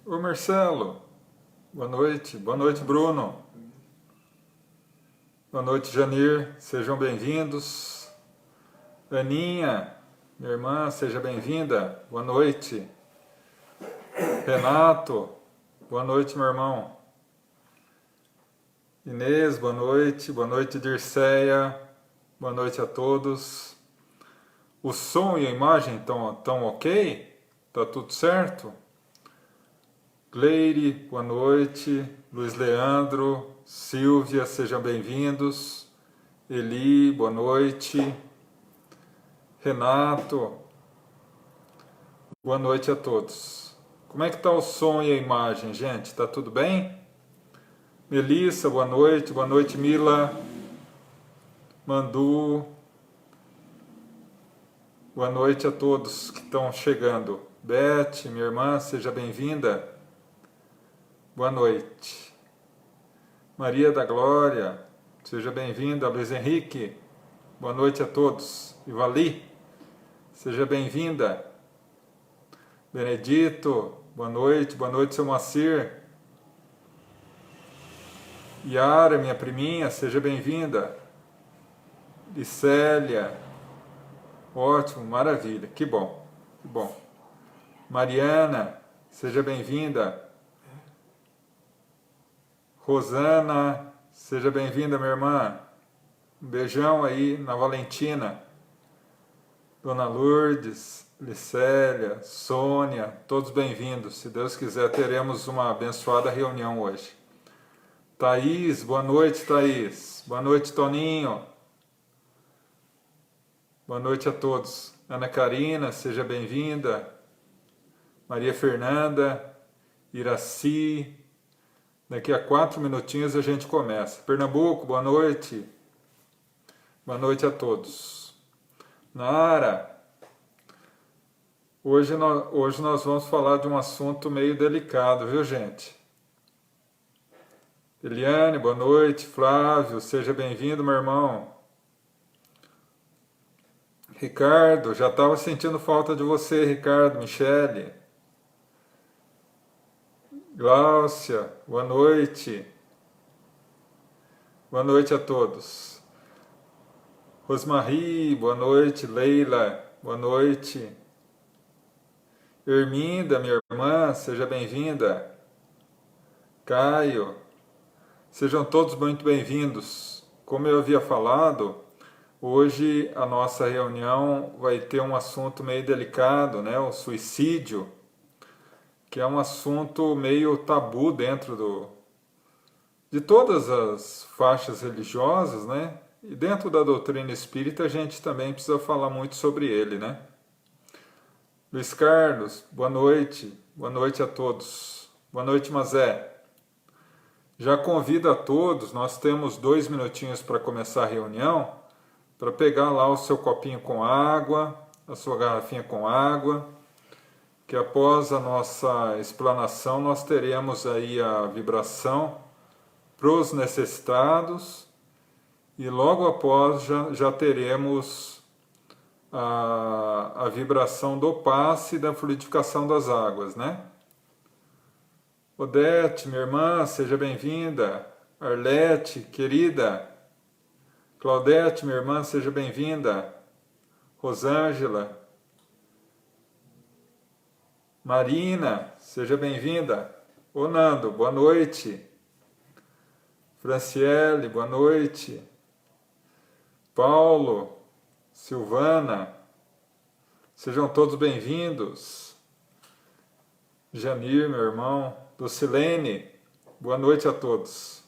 Ô Marcelo, boa noite. Boa noite, Bruno. Boa noite, Janir. Sejam bem-vindos. Aninha, minha irmã, seja bem-vinda. Boa noite. Renato, boa noite, meu irmão. Inês, boa noite. Boa noite, Dirceia. Boa noite a todos. O som e a imagem estão ok? Tá tudo certo? Gleire, boa noite. Luiz Leandro, Silvia, sejam bem-vindos. Eli, boa noite. Renato, boa noite a todos. Como é que tá o som e a imagem, gente? Tá tudo bem? Melissa, boa noite. Boa noite, Mila. Mandu. Boa noite a todos que estão chegando. Beth, minha irmã, seja bem-vinda. Boa noite. Maria da Glória, seja bem-vinda. Luiz Henrique, boa noite a todos. Ivali, seja bem-vinda. Benedito, boa noite. Boa noite, seu Moacir. Yara, minha priminha, seja bem-vinda. Licélia, ótimo, maravilha, que bom, que bom. Mariana, seja bem-vinda. Rosana, seja bem-vinda, minha irmã. Um beijão aí na Valentina. Dona Lourdes, Licélia, Sônia, todos bem-vindos. Se Deus quiser, teremos uma abençoada reunião hoje. Thaís, boa noite, Thaís. Boa noite, Toninho. Boa noite a todos. Ana Karina, seja bem-vinda. Maria Fernanda, Iraci. Daqui a 4 minutinhos a gente começa. Pernambuco, boa noite. Boa noite a todos. Nara, hoje nós vamos falar de um assunto meio delicado, viu, gente? Eliane, boa noite. Flávio, seja bem-vindo, meu irmão. Ricardo, já estava sentindo falta de você, Ricardo. Michele. Gláucia, boa noite. Boa noite a todos. Rosmarie, boa noite. Leila, boa noite. Herminda, minha irmã, seja bem-vinda. Caio, sejam todos muito bem-vindos. Como eu havia falado, hoje a nossa reunião vai ter um assunto meio delicado, né? O suicídio, que é um assunto meio tabu dentro de todas as faixas religiosas, né? E dentro da doutrina espírita a gente também precisa falar muito sobre ele, né? Luiz Carlos, boa noite. Boa noite a todos. Boa noite, Mazé. Já convido a todos, nós temos 2 minutinhos para começar a reunião, para pegar lá o seu copinho com água, a sua garrafinha com água, que após a nossa explanação nós teremos aí a vibração para os necessitados e logo após já teremos a vibração do passe e da fluidificação das águas, né? Odete, minha irmã, seja bem-vinda. Arlete, querida. Claudete, minha irmã, seja bem-vinda. Rosângela. Marina, seja bem-vinda. Ô Nando, boa noite. Franciele, boa noite. Paulo, Silvana, sejam todos bem-vindos. Janir, meu irmão. Lucilene, boa noite a todos.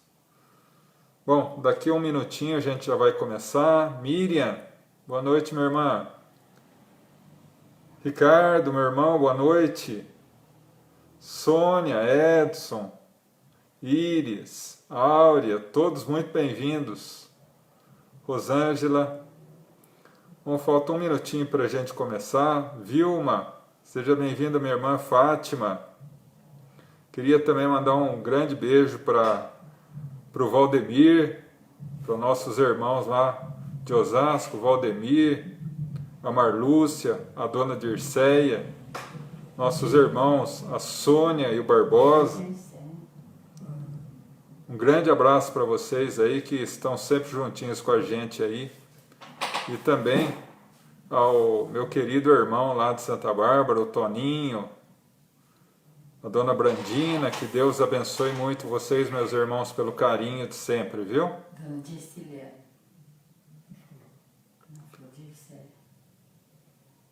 Bom, daqui a 1 minutinho a gente já vai começar. Miriam, boa noite, minha irmã. Ricardo, meu irmão, boa noite. Sônia, Edson, Iris, Áurea, todos muito bem-vindos. Rosângela. Bom, falta 1 minutinho para a gente começar. Vilma, seja bem-vinda, minha irmã. Fátima. Queria também mandar um grande beijo para o Valdemir, para os nossos irmãos lá de Osasco, Valdemir, a Marlúcia, a dona Dirceia, nossos irmãos, a Sônia e o Barbosa. Um grande abraço para vocês aí que estão sempre juntinhos com a gente aí. E também ao meu querido irmão lá de Santa Bárbara, o Toninho, a dona Brandina, que Deus abençoe muito vocês, meus irmãos, pelo carinho de sempre, viu? Dona Dircília. Não, foi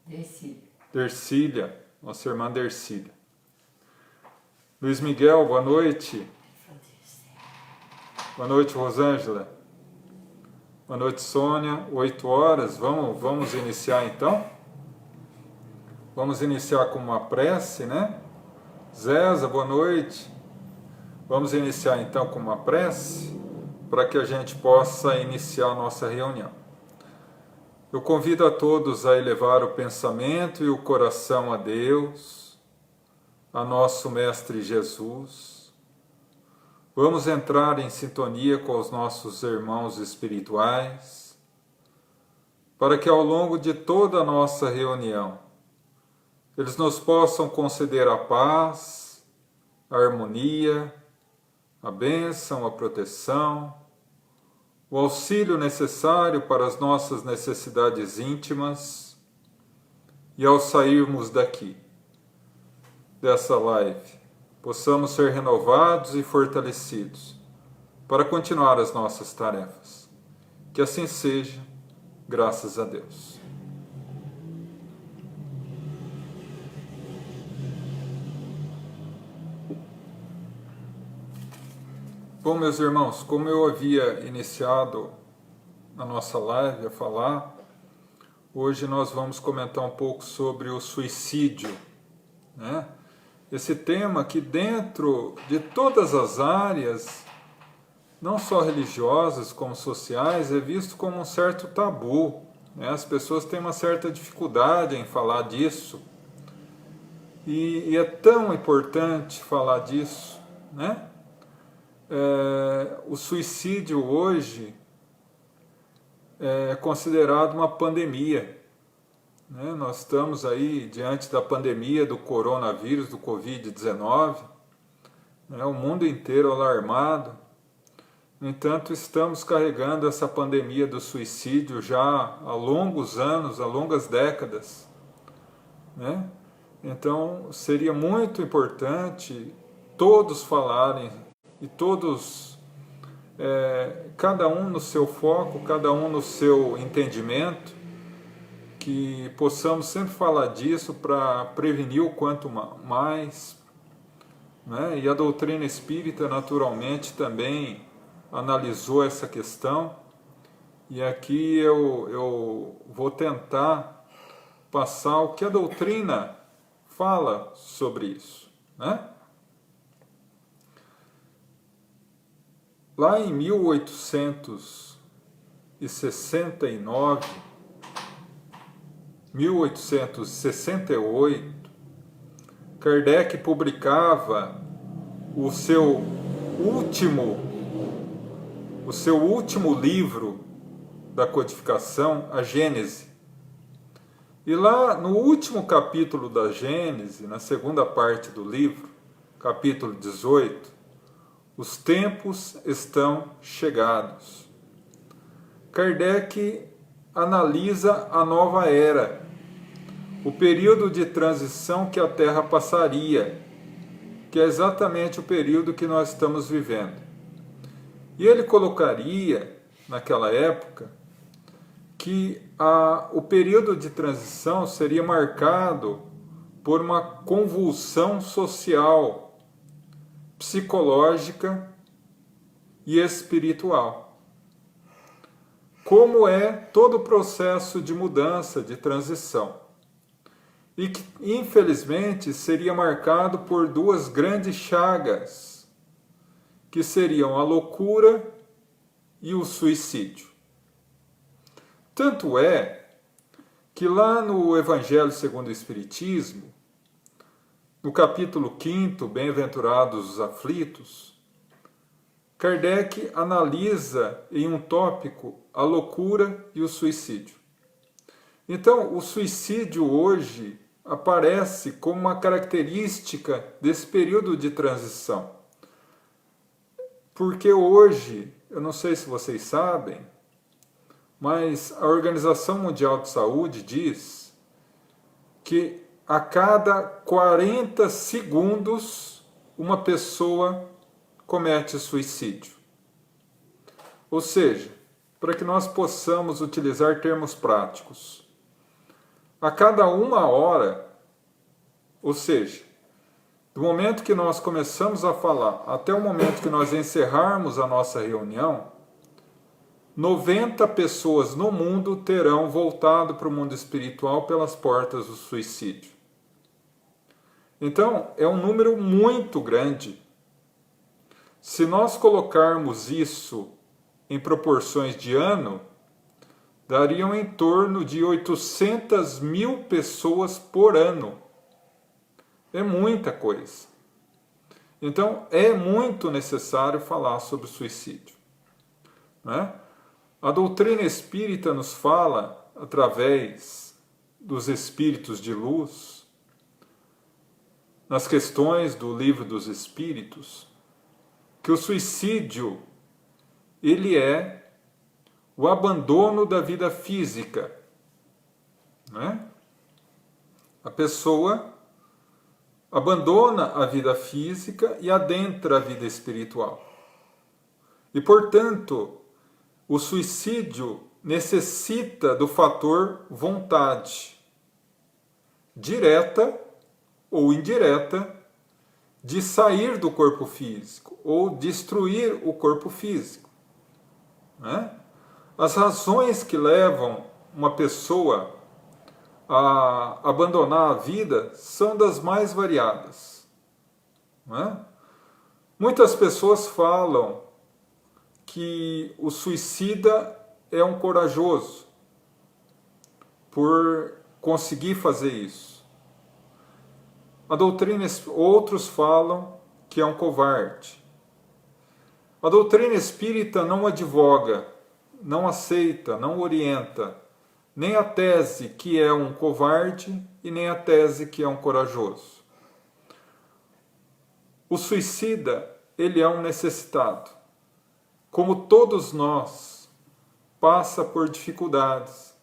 Dircília. Dercília, nossa irmã Dercília. Luiz Miguel, boa noite. Boa noite, Rosângela. Boa noite, Sônia. 8 horas, vamos iniciar então? Vamos iniciar com uma prece, né? Zéza, boa noite. Vamos iniciar então com uma prece, para que a gente possa iniciar a nossa reunião. Eu convido a todos a elevar o pensamento e o coração a Deus, a nosso Mestre Jesus. Vamos entrar em sintonia com os nossos irmãos espirituais, para que ao longo de toda a nossa reunião, eles nos possam conceder a paz, a harmonia, a bênção, a proteção, o auxílio necessário para as nossas necessidades íntimas e ao sairmos daqui, dessa live, possamos ser renovados e fortalecidos para continuar as nossas tarefas. Que assim seja, graças a Deus. Bom, meus irmãos, como eu havia iniciado a nossa live a falar, hoje nós vamos comentar um pouco sobre o suicídio, né? Esse tema que dentro de todas as áreas, não só religiosas como sociais, é visto como um certo tabu, né? As pessoas têm uma certa dificuldade em falar disso, e é tão importante falar disso, né? O suicídio hoje é considerado uma pandemia, né? Nós estamos aí diante da pandemia do coronavírus, do Covid-19, né? O mundo inteiro alarmado. No entanto, estamos carregando essa pandemia do suicídio já há longos anos, há longas décadas, né? Então, seria muito importante todos falarem, e todos, cada um no seu foco, cada um no seu entendimento, que possamos sempre falar disso para prevenir o quanto mais, né? E a doutrina espírita naturalmente também analisou essa questão, e aqui eu vou tentar passar o que a doutrina fala sobre isso, né? Lá em 1868, Kardec publicava o seu último livro da codificação, a Gênese. E lá no último capítulo da Gênese, na segunda parte do livro, capítulo 18, os tempos estão chegados. Kardec analisa a nova era, o período de transição que a Terra passaria, que é exatamente o período que nós estamos vivendo. E ele colocaria, naquela época, que o período de transição seria marcado por uma convulsão social, psicológica e espiritual. Como é todo o processo de mudança, de transição. E que, infelizmente, seria marcado por duas grandes chagas, que seriam a loucura e o suicídio. Tanto é que lá no Evangelho segundo o Espiritismo, no capítulo 5, Bem-aventurados os aflitos, Kardec analisa em um tópico a loucura e o suicídio. Então, o suicídio hoje aparece como uma característica desse período de transição. Porque hoje, eu não sei se vocês sabem, mas a Organização Mundial de Saúde diz que a cada 40 segundos uma pessoa comete suicídio. Ou seja, para que nós possamos utilizar termos práticos, a cada 1 hora, ou seja, do momento que nós começamos a falar até o momento que nós encerrarmos a nossa reunião, 90 pessoas no mundo terão voltado para o mundo espiritual pelas portas do suicídio. Então, é um número muito grande. Se nós colocarmos isso em proporções de ano, dariam em torno de 800 mil pessoas por ano. É muita coisa. Então, é muito necessário falar sobre o suicídio, né? A doutrina espírita nos fala, através dos espíritos de luz, nas questões do Livro dos Espíritos, que o suicídio, ele é o abandono da vida física, né? A pessoa abandona a vida física e adentra a vida espiritual. E, portanto, o suicídio necessita do fator vontade, direta ou indireta, de sair do corpo físico ou destruir o corpo físico, né? As razões que levam uma pessoa a abandonar a vida são das mais variadas, né? Muitas pessoas falam que o suicida é um corajoso por conseguir fazer isso. A doutrina, outros falam que é um covarde. A doutrina espírita não advoga, não aceita, não orienta nem a tese que é um covarde e nem a tese que é um corajoso. O suicida, ele é um necessitado. Como todos nós, passa por dificuldades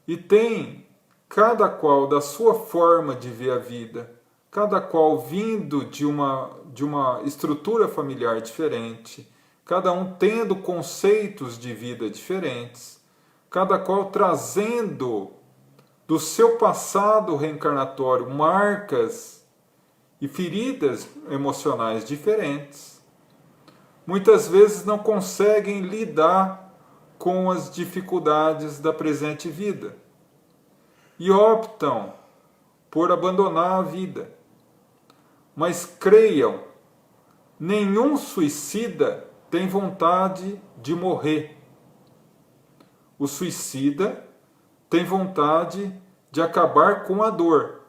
e tem, cada qual da sua forma de ver a vida, cada qual vindo de uma estrutura familiar diferente, cada um tendo conceitos de vida diferentes, cada qual trazendo do seu passado reencarnatório marcas e feridas emocionais diferentes, muitas vezes não conseguem lidar com as dificuldades da presente vida e optam por abandonar a vida. Mas creiam, nenhum suicida tem vontade de morrer. O suicida tem vontade de acabar com a dor,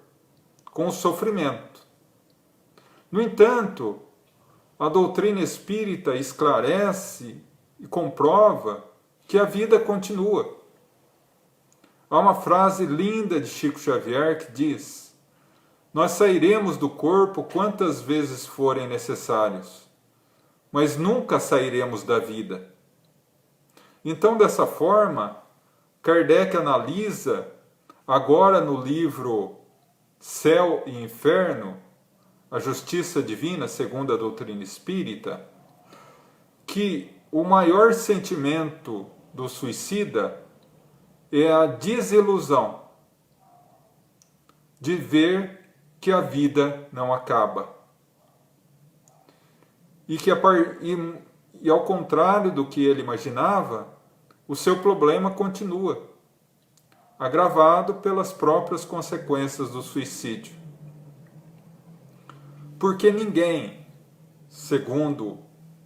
com o sofrimento. No entanto, a doutrina espírita esclarece e comprova que a vida continua. Há uma frase linda de Chico Xavier que diz: nós sairemos do corpo quantas vezes forem necessários, mas nunca sairemos da vida. Então, dessa forma, Kardec analisa, agora no livro Céu e Inferno, a Justiça Divina segundo a doutrina espírita, que o maior sentimento do suicida é a desilusão de ver que a vida não acaba. E que e ao contrário do que ele imaginava, o seu problema continua, agravado pelas próprias consequências do suicídio. Porque ninguém, segundo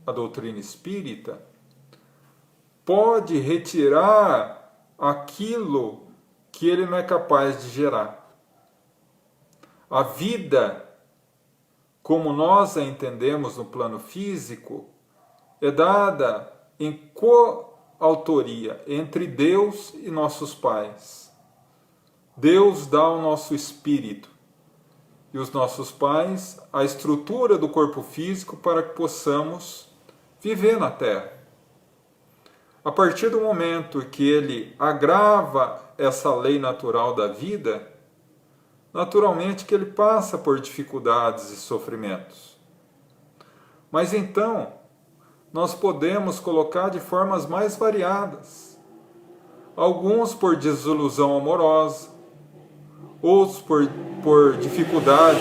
a doutrina espírita, pode retirar aquilo que ele não é capaz de gerar. A vida, como nós a entendemos no plano físico, é dada em coautoria entre Deus e nossos pais. Deus dá o nosso espírito e os nossos pais a estrutura do corpo físico para que possamos viver na Terra. A partir do momento que ele agrava essa lei natural da vida, naturalmente que ele passa por dificuldades e sofrimentos. Mas então, nós podemos colocar de formas mais variadas. Alguns por desilusão amorosa, outros por dificuldades,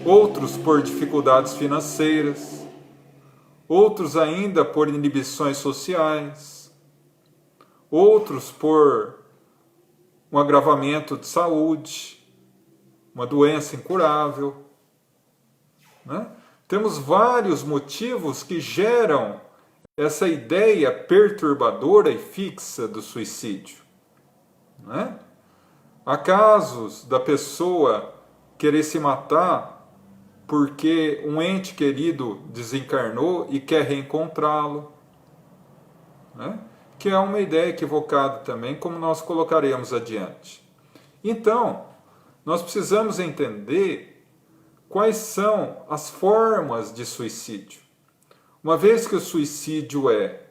outros por dificuldades financeiras, outros ainda por inibições sociais, outros por um agravamento de saúde, uma doença incurável, né? Temos vários motivos que geram essa ideia perturbadora e fixa do suicídio, né? Há casos da pessoa querer se matar porque um ente querido desencarnou e quer reencontrá-lo, né? Que é uma ideia equivocada também, como nós colocaremos adiante. Então, nós precisamos entender quais são as formas de suicídio. Uma vez que o suicídio é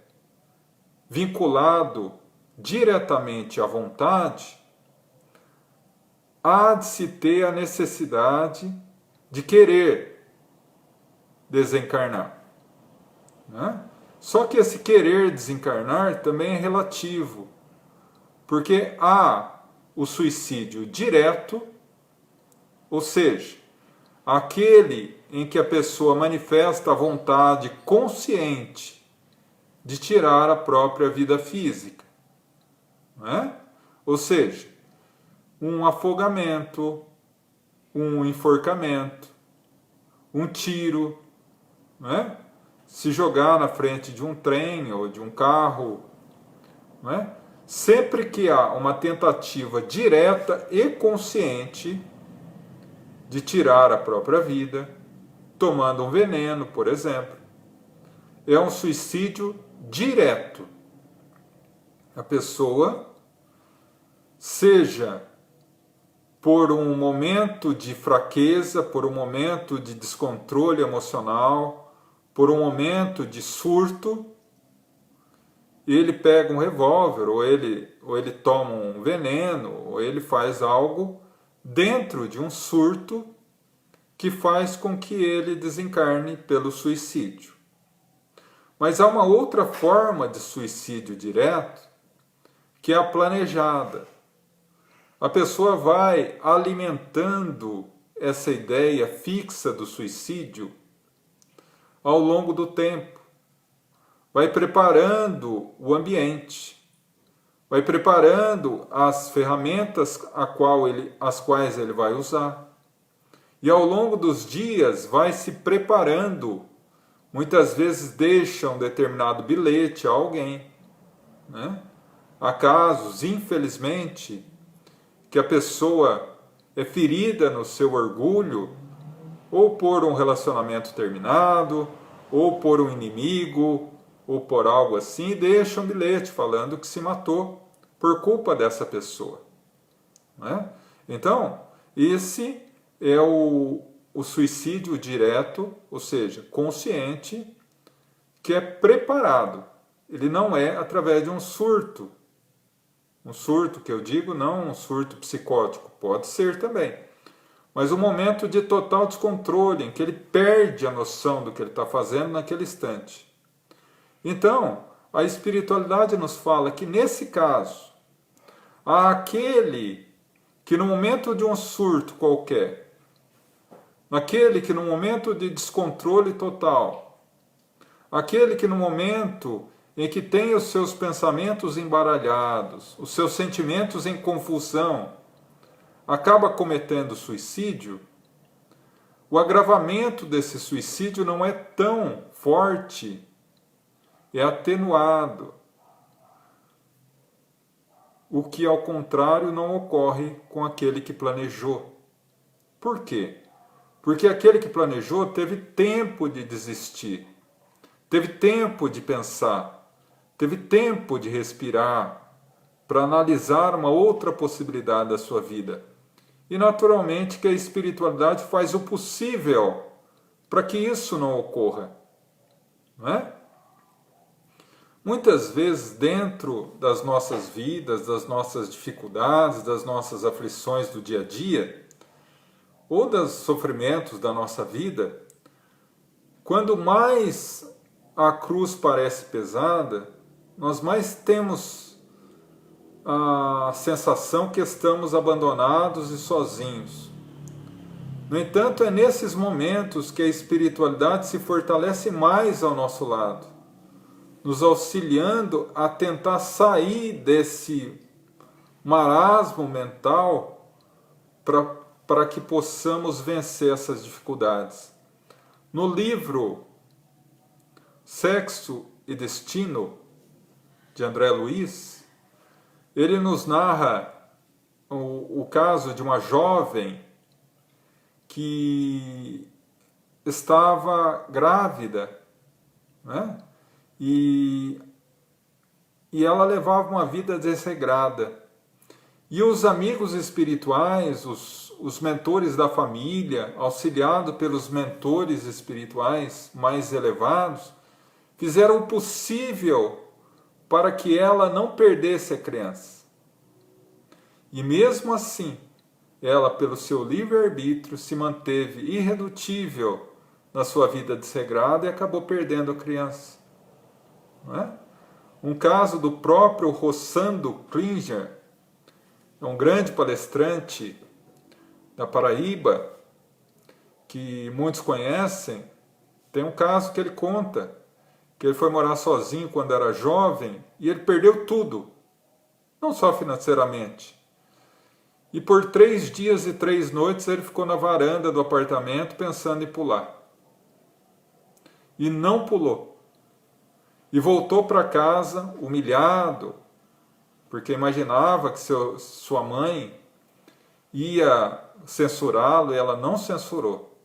vinculado diretamente à vontade, há de se ter a necessidade de querer desencarnar, né? Só que esse querer desencarnar também é relativo, porque há o suicídio direto, ou seja, aquele em que a pessoa manifesta a vontade consciente de tirar a própria vida física, né? Ou seja, um afogamento, um enforcamento, um tiro, né? Se jogar na frente de um trem ou de um carro, né? Sempre que há uma tentativa direta e consciente de tirar a própria vida, tomando um veneno, por exemplo, é um suicídio direto. A pessoa, seja por um momento de fraqueza, por um momento de descontrole emocional, por um momento de surto, ele pega um revólver, ou ele toma um veneno, ou ele faz algo dentro de um surto que faz com que ele desencarne pelo suicídio. Mas há uma outra forma de suicídio direto, que é a planejada. A pessoa vai alimentando essa ideia fixa do suicídio ao longo do tempo, vai preparando o ambiente, vai preparando as ferramentas as quais ele vai usar, e ao longo dos dias vai se preparando. Muitas vezes deixa um determinado bilhete a alguém, né? Há casos, infelizmente, que a pessoa é ferida no seu orgulho, ou por um relacionamento terminado, ou por um inimigo, ou por algo assim, e deixa um bilhete falando que se matou por culpa dessa pessoa, né? Então, esse é o suicídio direto, ou seja, consciente, que é preparado. Ele não é através de um surto. Um surto que eu digo, não um surto psicótico, pode ser também. Mas um momento de total descontrole, em que ele perde a noção do que ele está fazendo naquele instante. Então, a espiritualidade nos fala que nesse caso, há aquele que no momento de um surto qualquer, aquele que no momento de descontrole total, aquele que no momento em que tem os seus pensamentos embaralhados, os seus sentimentos em confusão, acaba cometendo suicídio, o agravamento desse suicídio não é tão forte, é atenuado. O que, ao contrário, não ocorre com aquele que planejou. Por quê? Porque aquele que planejou teve tempo de desistir, teve tempo de pensar, teve tempo de respirar, para analisar uma outra possibilidade da sua vida. E naturalmente que a espiritualidade faz o possível para que isso não ocorra. Não é? Muitas vezes, dentro das nossas vidas, das nossas dificuldades, das nossas aflições do dia a dia, ou dos sofrimentos da nossa vida, quando mais a cruz parece pesada, nós mais temos a sensação que estamos abandonados e sozinhos. No entanto, é nesses momentos que a espiritualidade se fortalece mais ao nosso lado, nos auxiliando a tentar sair desse marasmo mental para que possamos vencer essas dificuldades. No livro Sexo e Destino, de André Luiz, ele nos narra o caso de uma jovem que estava grávida, né? E ela levava uma vida desregrada. E os amigos espirituais, os mentores da família, auxiliados pelos mentores espirituais mais elevados, fizeram o possível para que ela não perdesse a criança. E mesmo assim, ela, pelo seu livre-arbítrio, se manteve irredutível na sua vida desregrada e acabou perdendo a criança. Não é? Um caso do próprio Rossando Klinger, um grande palestrante da Paraíba, que muitos conhecem. Tem um caso que ele conta, que ele foi morar sozinho quando era jovem e ele perdeu tudo, não só financeiramente. E por 3 dias e 3 noites ele ficou na varanda do apartamento pensando em pular. E não pulou. E voltou para casa humilhado, porque imaginava que sua mãe ia censurá-lo e ela não censurou.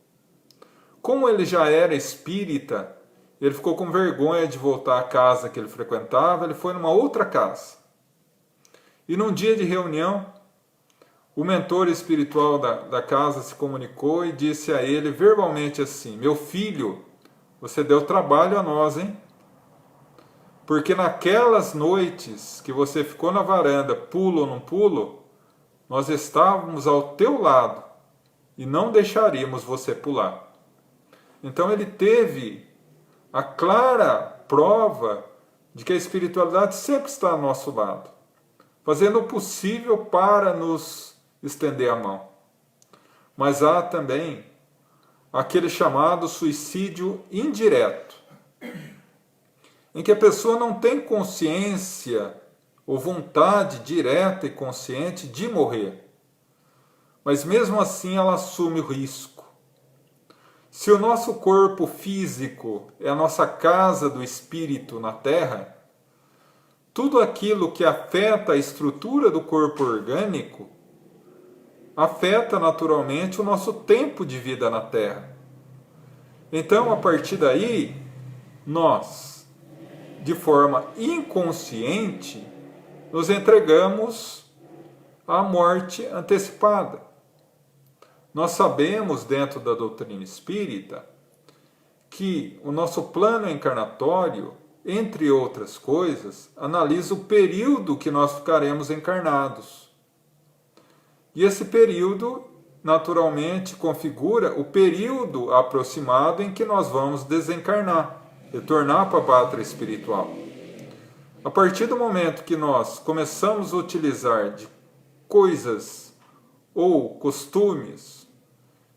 Como ele já era espírita, ele ficou com vergonha de voltar à casa que ele frequentava, ele foi numa outra casa. E num dia de reunião, o mentor espiritual da casa se comunicou e disse a ele verbalmente assim: meu filho, você deu trabalho a nós, hein? Porque naquelas noites que você ficou na varanda, pulo ou não pulo, nós estávamos ao teu lado e não deixaríamos você pular. Então ele teve a clara prova de que a espiritualidade sempre está ao nosso lado, fazendo o possível para nos estender a mão. Mas há também aquele chamado suicídio indireto, em que a pessoa não tem consciência ou vontade direta e consciente de morrer, mas mesmo assim ela assume o risco. Se o nosso corpo físico é a nossa casa do espírito na Terra, tudo aquilo que afeta a estrutura do corpo orgânico afeta naturalmente o nosso tempo de vida na Terra. Então, a partir daí, nós, de forma inconsciente, nos entregamos à morte antecipada. Nós sabemos, dentro da doutrina espírita, que o nosso plano encarnatório, entre outras coisas, analisa o período que nós ficaremos encarnados. E esse período, naturalmente, configura o período aproximado em que nós vamos desencarnar, retornar para a pátria espiritual. A partir do momento que nós começamos a utilizar de coisas ou costumes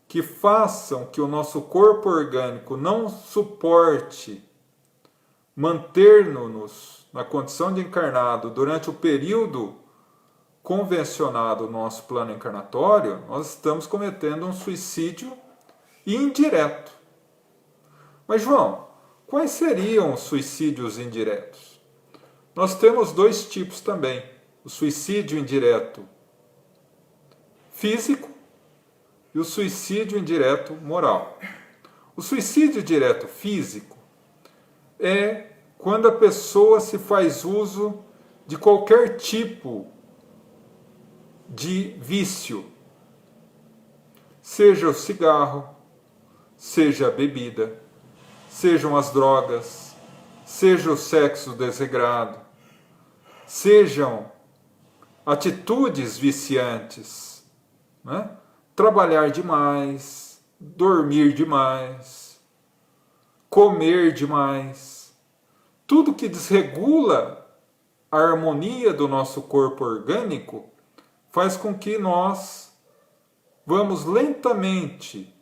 que façam que o nosso corpo orgânico não suporte manter-nos na condição de encarnado durante o período convencionado do nosso plano encarnatório, nós estamos cometendo um suicídio indireto. Mas, João, quais seriam os suicídios indiretos? Nós temos 2 tipos também: o suicídio indireto físico e o suicídio indireto moral. O suicídio direto físico é quando a pessoa se faz uso de qualquer tipo de vício, seja o cigarro, seja a bebida, sejam as drogas, seja o sexo desregrado, sejam atitudes viciantes, né? Trabalhar demais, dormir demais, comer demais, tudo que desregula a harmonia do nosso corpo orgânico faz com que nós vamos lentamente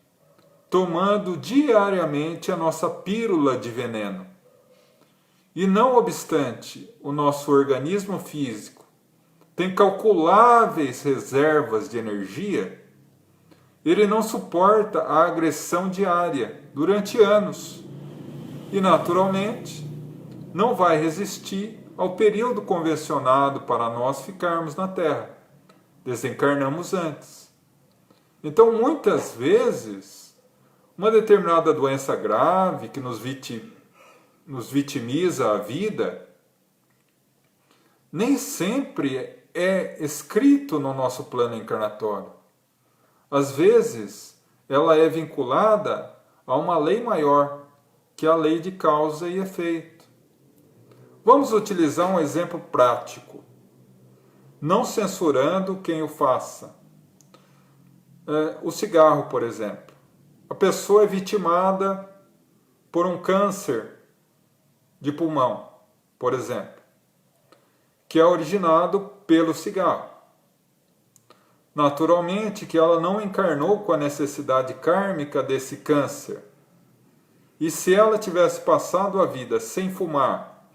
tomando diariamente a nossa pílula de veneno. E não obstante, o nosso organismo físico tem calculáveis reservas de energia, ele não suporta a agressão diária durante anos e, naturalmente, não vai resistir ao período convencionado para nós ficarmos na Terra. Desencarnamos antes. Então, muitas vezes, uma determinada doença grave que nos vitimiza a vida, nem sempre é escrito no nosso plano encarnatório. Às vezes, ela é vinculada a uma lei maior, que é a lei de causa e efeito. Vamos utilizar um exemplo prático, não censurando quem o faça. O cigarro, por exemplo. A pessoa é vitimada por um câncer de pulmão, por exemplo, que é originado pelo cigarro. Naturalmente que ela não encarnou com a necessidade kármica desse câncer. E se ela tivesse passado a vida sem fumar,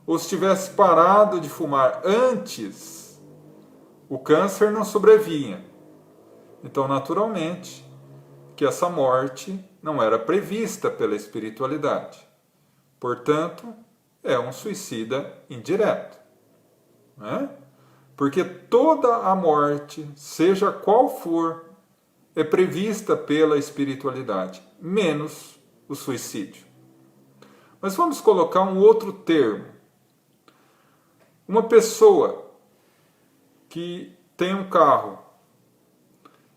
ou se tivesse parado de fumar antes, o câncer não sobrevinha. Então, naturalmente, que essa morte não era prevista pela espiritualidade. Portanto, é um suicida indireto, né? Porque toda a morte, seja qual for, é prevista pela espiritualidade, menos o suicídio. Mas vamos colocar um outro termo. Uma pessoa que tem um carro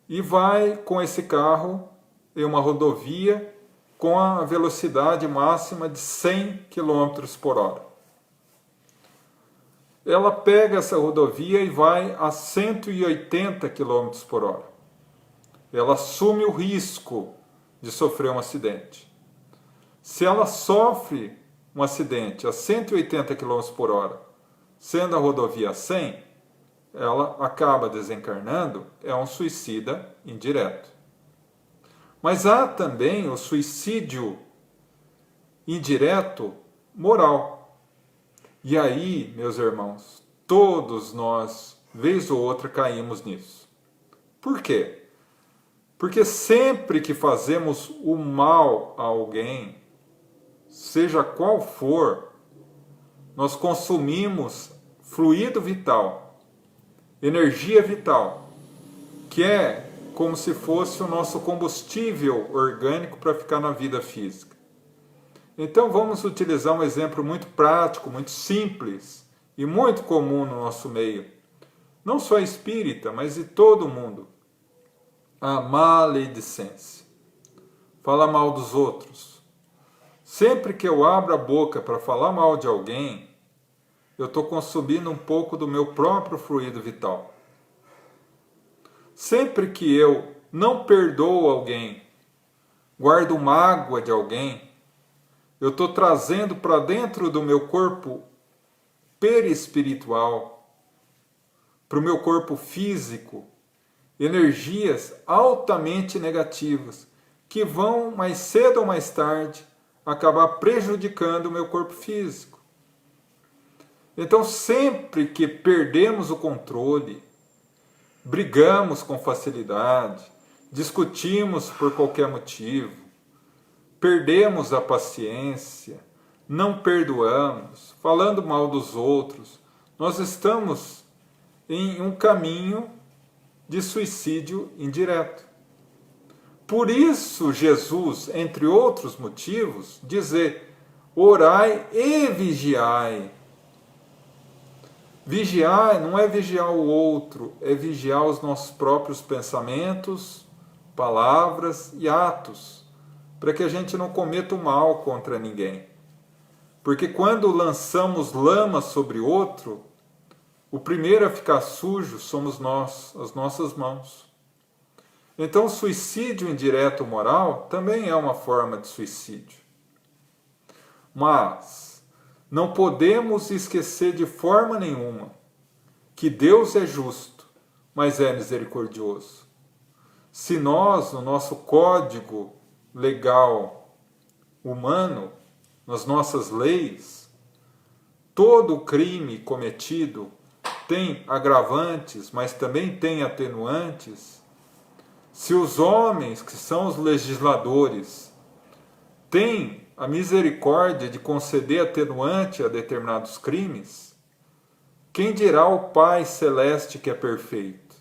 e vai com esse carro em uma rodovia com a velocidade máxima de 100 km por hora. Ela pega essa rodovia e vai a 180 km por hora. Ela assume o risco de sofrer um acidente. Se ela sofre um acidente a 180 km por hora, sendo a rodovia a 100, ela acaba desencarnando, é um suicida indireto. Mas há também o suicídio indireto moral. E aí, meus irmãos, todos nós, vez ou outra, caímos nisso. Por quê? Porque sempre que fazemos o mal a alguém, seja qual for, nós consumimos fluido vital, energia vital, que é como se fosse o nosso combustível orgânico para ficar na vida física. Então vamos utilizar um exemplo muito prático, muito simples e muito comum no nosso meio. Não só espírita, mas de todo mundo. A maledicência. Fala mal dos outros. Sempre que eu abro a boca para falar mal de alguém, eu estou consumindo um pouco do meu próprio fluido vital. Sempre que eu não perdoo alguém, guardo mágoa de alguém, eu estou trazendo para dentro do meu corpo perispiritual, para o meu corpo físico, energias altamente negativas, que vão, mais cedo ou mais tarde, acabar prejudicando o meu corpo físico. Então, sempre que perdemos o controle, brigamos com facilidade, discutimos por qualquer motivo, perdemos a paciência, não perdoamos, falando mal dos outros, nós estamos em um caminho de suicídio indireto. Por isso, Jesus, entre outros motivos, dizer: orai e vigiai. Vigiar não é vigiar o outro, é vigiar os nossos próprios pensamentos, palavras e atos, para que a gente não cometa o mal contra ninguém. Porque quando lançamos lama sobre outro, o primeiro a ficar sujo somos nós, as nossas mãos. Então, o suicídio indireto moral também é uma forma de suicídio. Mas não podemos esquecer de forma nenhuma que Deus é justo, mas é misericordioso. Se nós, no nosso código legal humano, nas nossas leis, todo crime cometido tem agravantes, mas também tem atenuantes. Se os homens, que são os legisladores, têm a misericórdia de conceder atenuante a determinados crimes, quem dirá o Pai Celeste que é perfeito?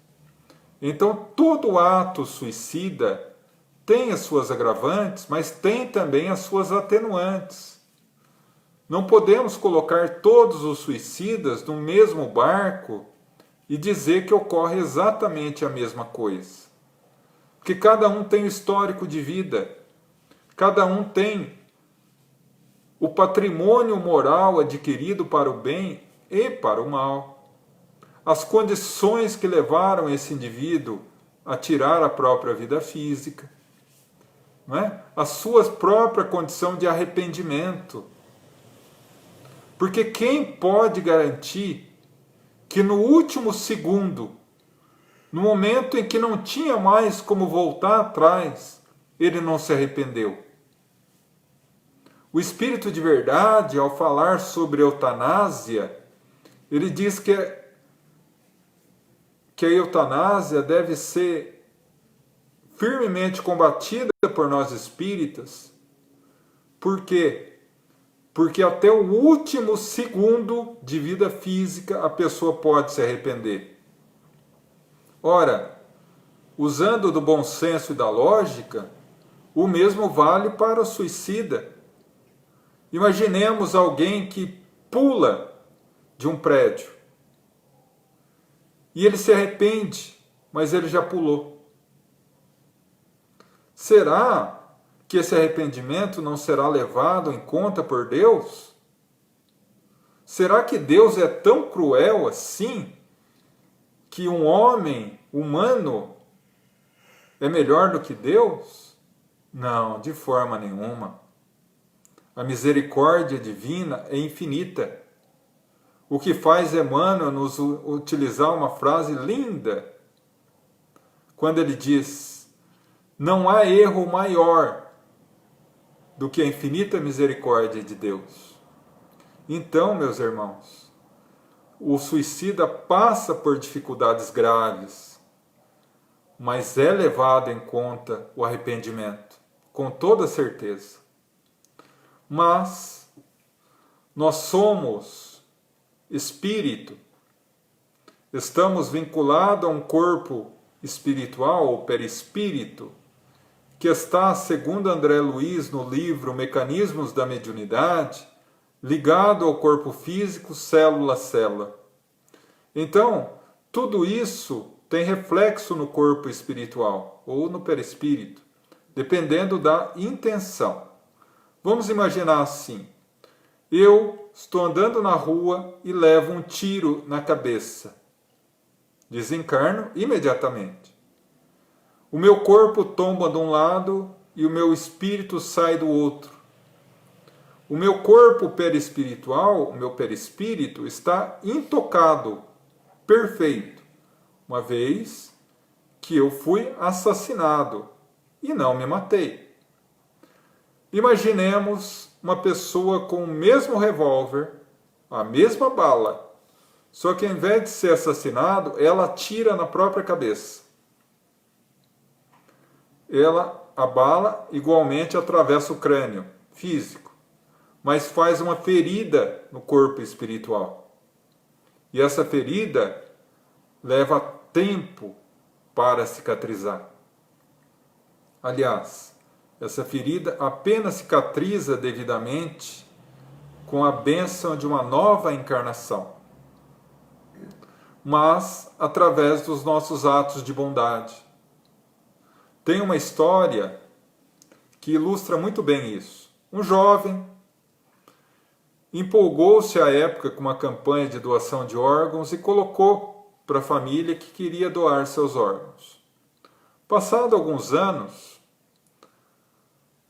Então, todo ato suicida tem as suas agravantes, mas tem também as suas atenuantes. Não podemos colocar todos os suicidas no mesmo barco e dizer que ocorre exatamente a mesma coisa. Porque cada um tem o histórico de vida, cada um tem o patrimônio moral adquirido para o bem e para o mal. As condições que levaram esse indivíduo a tirar a própria vida física, não é? A sua própria condição de arrependimento. Porque quem pode garantir que no último segundo, no momento em que não tinha mais como voltar atrás, ele não se arrependeu? O Espírito de Verdade, ao falar sobre eutanásia, ele diz que a eutanásia deve ser firmemente combatida por nós espíritas. Por quê? Porque até o último segundo de vida física a pessoa pode se arrepender. Ora, usando do bom senso e da lógica, o mesmo vale para o suicida. Imaginemos alguém que pula de um prédio e ele se arrepende, mas ele já pulou. Será que esse arrependimento não será levado em conta por Deus? Será que Deus é tão cruel assim que um homem humano é melhor do que Deus? Não, de forma nenhuma. A misericórdia divina é infinita. O que faz Emmanuel nos utilizar uma frase linda, quando ele diz: não há erro maior do que a infinita misericórdia de Deus. Então, meus irmãos, o suicida passa por dificuldades graves, mas é levado em conta o arrependimento, com toda certeza. Mas nós somos espírito, estamos vinculados a um corpo espiritual ou perispírito, que está, segundo André Luiz, no livro Mecanismos da Mediunidade, ligado ao corpo físico, célula a célula. Então, tudo isso tem reflexo no corpo espiritual ou no perispírito, dependendo da intenção. Vamos imaginar assim: eu estou andando na rua e levo um tiro na cabeça. Desencarno imediatamente. O meu corpo tomba de um lado e o meu espírito sai do outro. O meu corpo perispiritual, o meu perispírito, está intocado, perfeito, uma vez que eu fui assassinado e não me matei. Imaginemos uma pessoa com o mesmo revólver, a mesma bala, só que ao invés de ser assassinado, ela atira na própria cabeça. A bala igualmente atravessa o crânio físico, mas faz uma ferida no corpo espiritual. E essa ferida leva tempo para cicatrizar. Aliás, essa ferida apenas cicatriza devidamente com a bênção de uma nova encarnação. mas através dos nossos atos de bondade. Tem uma história que ilustra muito bem isso. Um jovem empolgou-se à época com uma campanha de doação de órgãos e colocou para a família que queria doar seus órgãos. Passado alguns anos,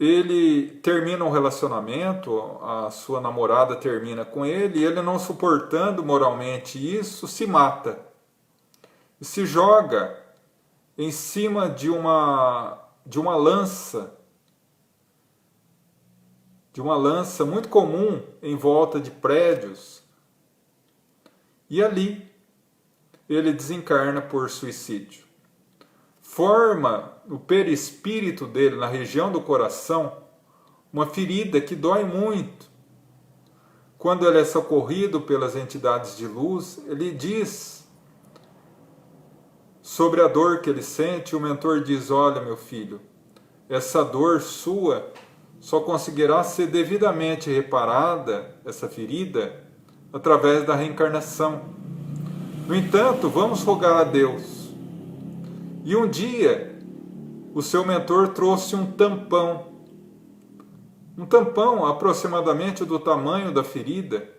ele termina um relacionamento, a sua namorada termina com ele, e ele, não suportando moralmente isso, se mata. E se joga em cima de uma lança, muito comum em volta de prédios. E ali ele desencarna por suicídio. Forma no perispírito dele, na região do coração, uma ferida que dói muito. Quando ele é socorrido pelas entidades de luz, ele diz sobre a dor que ele sente. O mentor diz: olha, meu filho, essa dor sua só conseguirá ser devidamente reparada, essa ferida, através da reencarnação. No entanto, vamos rogar a Deus. E um dia, o seu mentor trouxe um tampão aproximadamente do tamanho da ferida,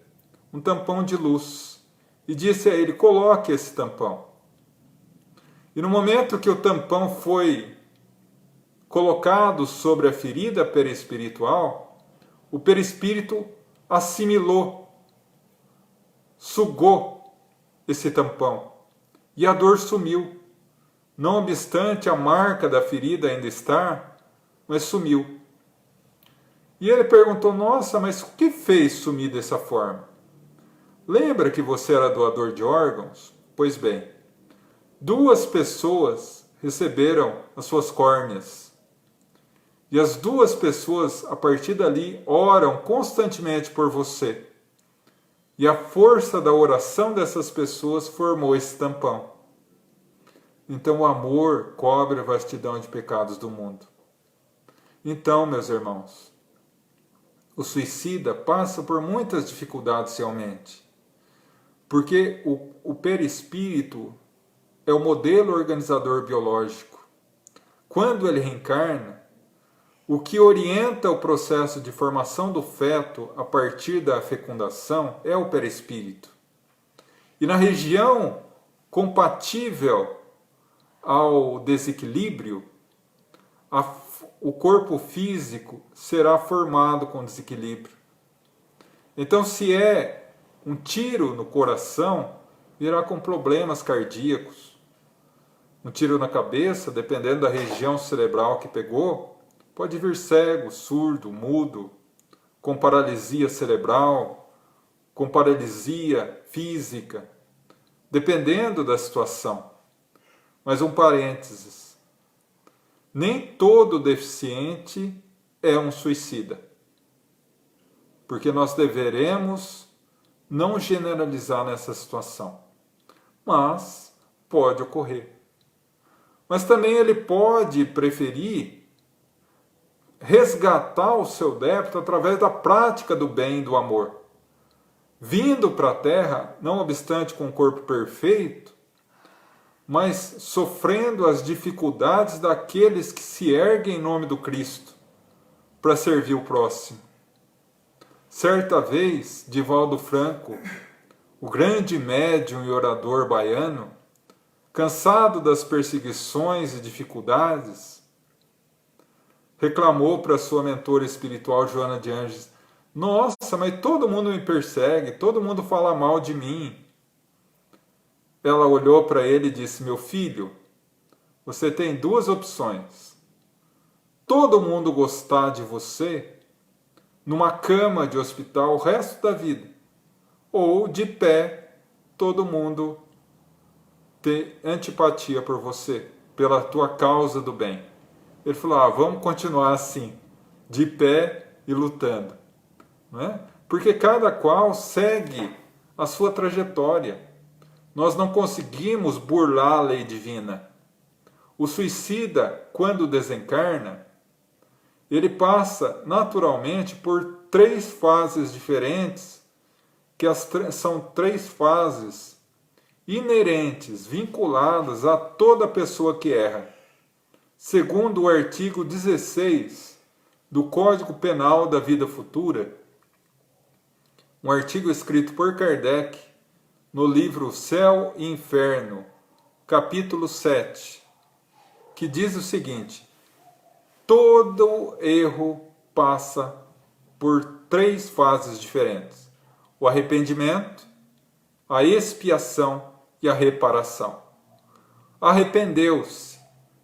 um tampão de luz, e disse a ele: coloque esse tampão. E no momento que o tampão foi colocado sobre a ferida perispiritual, o perispírito assimilou, sugou esse tampão, e a dor sumiu. Não obstante a marca da ferida ainda estar, mas sumiu. E ele perguntou: nossa, mas o que fez sumir dessa forma? Lembra que você era doador de órgãos? Pois bem, 2 pessoas receberam as suas córneas. E as 2 pessoas, a partir dali, oram constantemente por você. E a força da oração dessas pessoas formou esse tampão. Então o amor cobre a vastidão de pecados do mundo. Então, meus irmãos, o suicida passa por muitas dificuldades realmente. Porque o perispírito é o modelo organizador biológico. Quando ele reencarna, o que orienta o processo de formação do feto a partir da fecundação é o perispírito. E na região compatível ao desequilíbrio, o corpo físico será formado com desequilíbrio. Então, se é um tiro no coração, virá com problemas cardíacos. Um tiro na cabeça, dependendo da região cerebral que pegou, pode vir cego, surdo, mudo, com paralisia cerebral, com paralisia física, dependendo da situação. Mas um parênteses: nem todo deficiente é um suicida. Porque nós deveremos não generalizar nessa situação. Mas pode ocorrer. Mas também ele pode preferir resgatar o seu débito através da prática do bem e do amor. Vindo para a Terra, não obstante com um corpo perfeito, mas sofrendo as dificuldades daqueles que se erguem em nome do Cristo para servir o próximo. Certa vez, Divaldo Franco, o grande médium e orador baiano, cansado das perseguições e dificuldades, reclamou para sua mentora espiritual Joana de Ângeles: nossa, mas todo mundo me persegue, todo mundo fala mal de mim. Ela olhou para ele e disse: meu filho, você tem 2 opções. Todo mundo gostar de você numa cama de hospital o resto da vida, ou de pé, todo mundo ter antipatia por você, pela tua causa do bem. Ele falou: vamos continuar assim, de pé e lutando. Não é? Porque cada qual segue a sua trajetória. Nós não conseguimos burlar a lei divina. O suicida, quando desencarna, ele passa naturalmente por 3 fases diferentes, que são 3 fases inerentes, vinculadas a toda pessoa que erra, segundo o artigo 16 do Código Penal da Vida Futura, um artigo escrito por Kardec no livro Céu e Inferno, capítulo 7, que diz o seguinte: todo erro passa por 3 fases diferentes: o arrependimento, a expiação e a reparação. Arrependeu-se,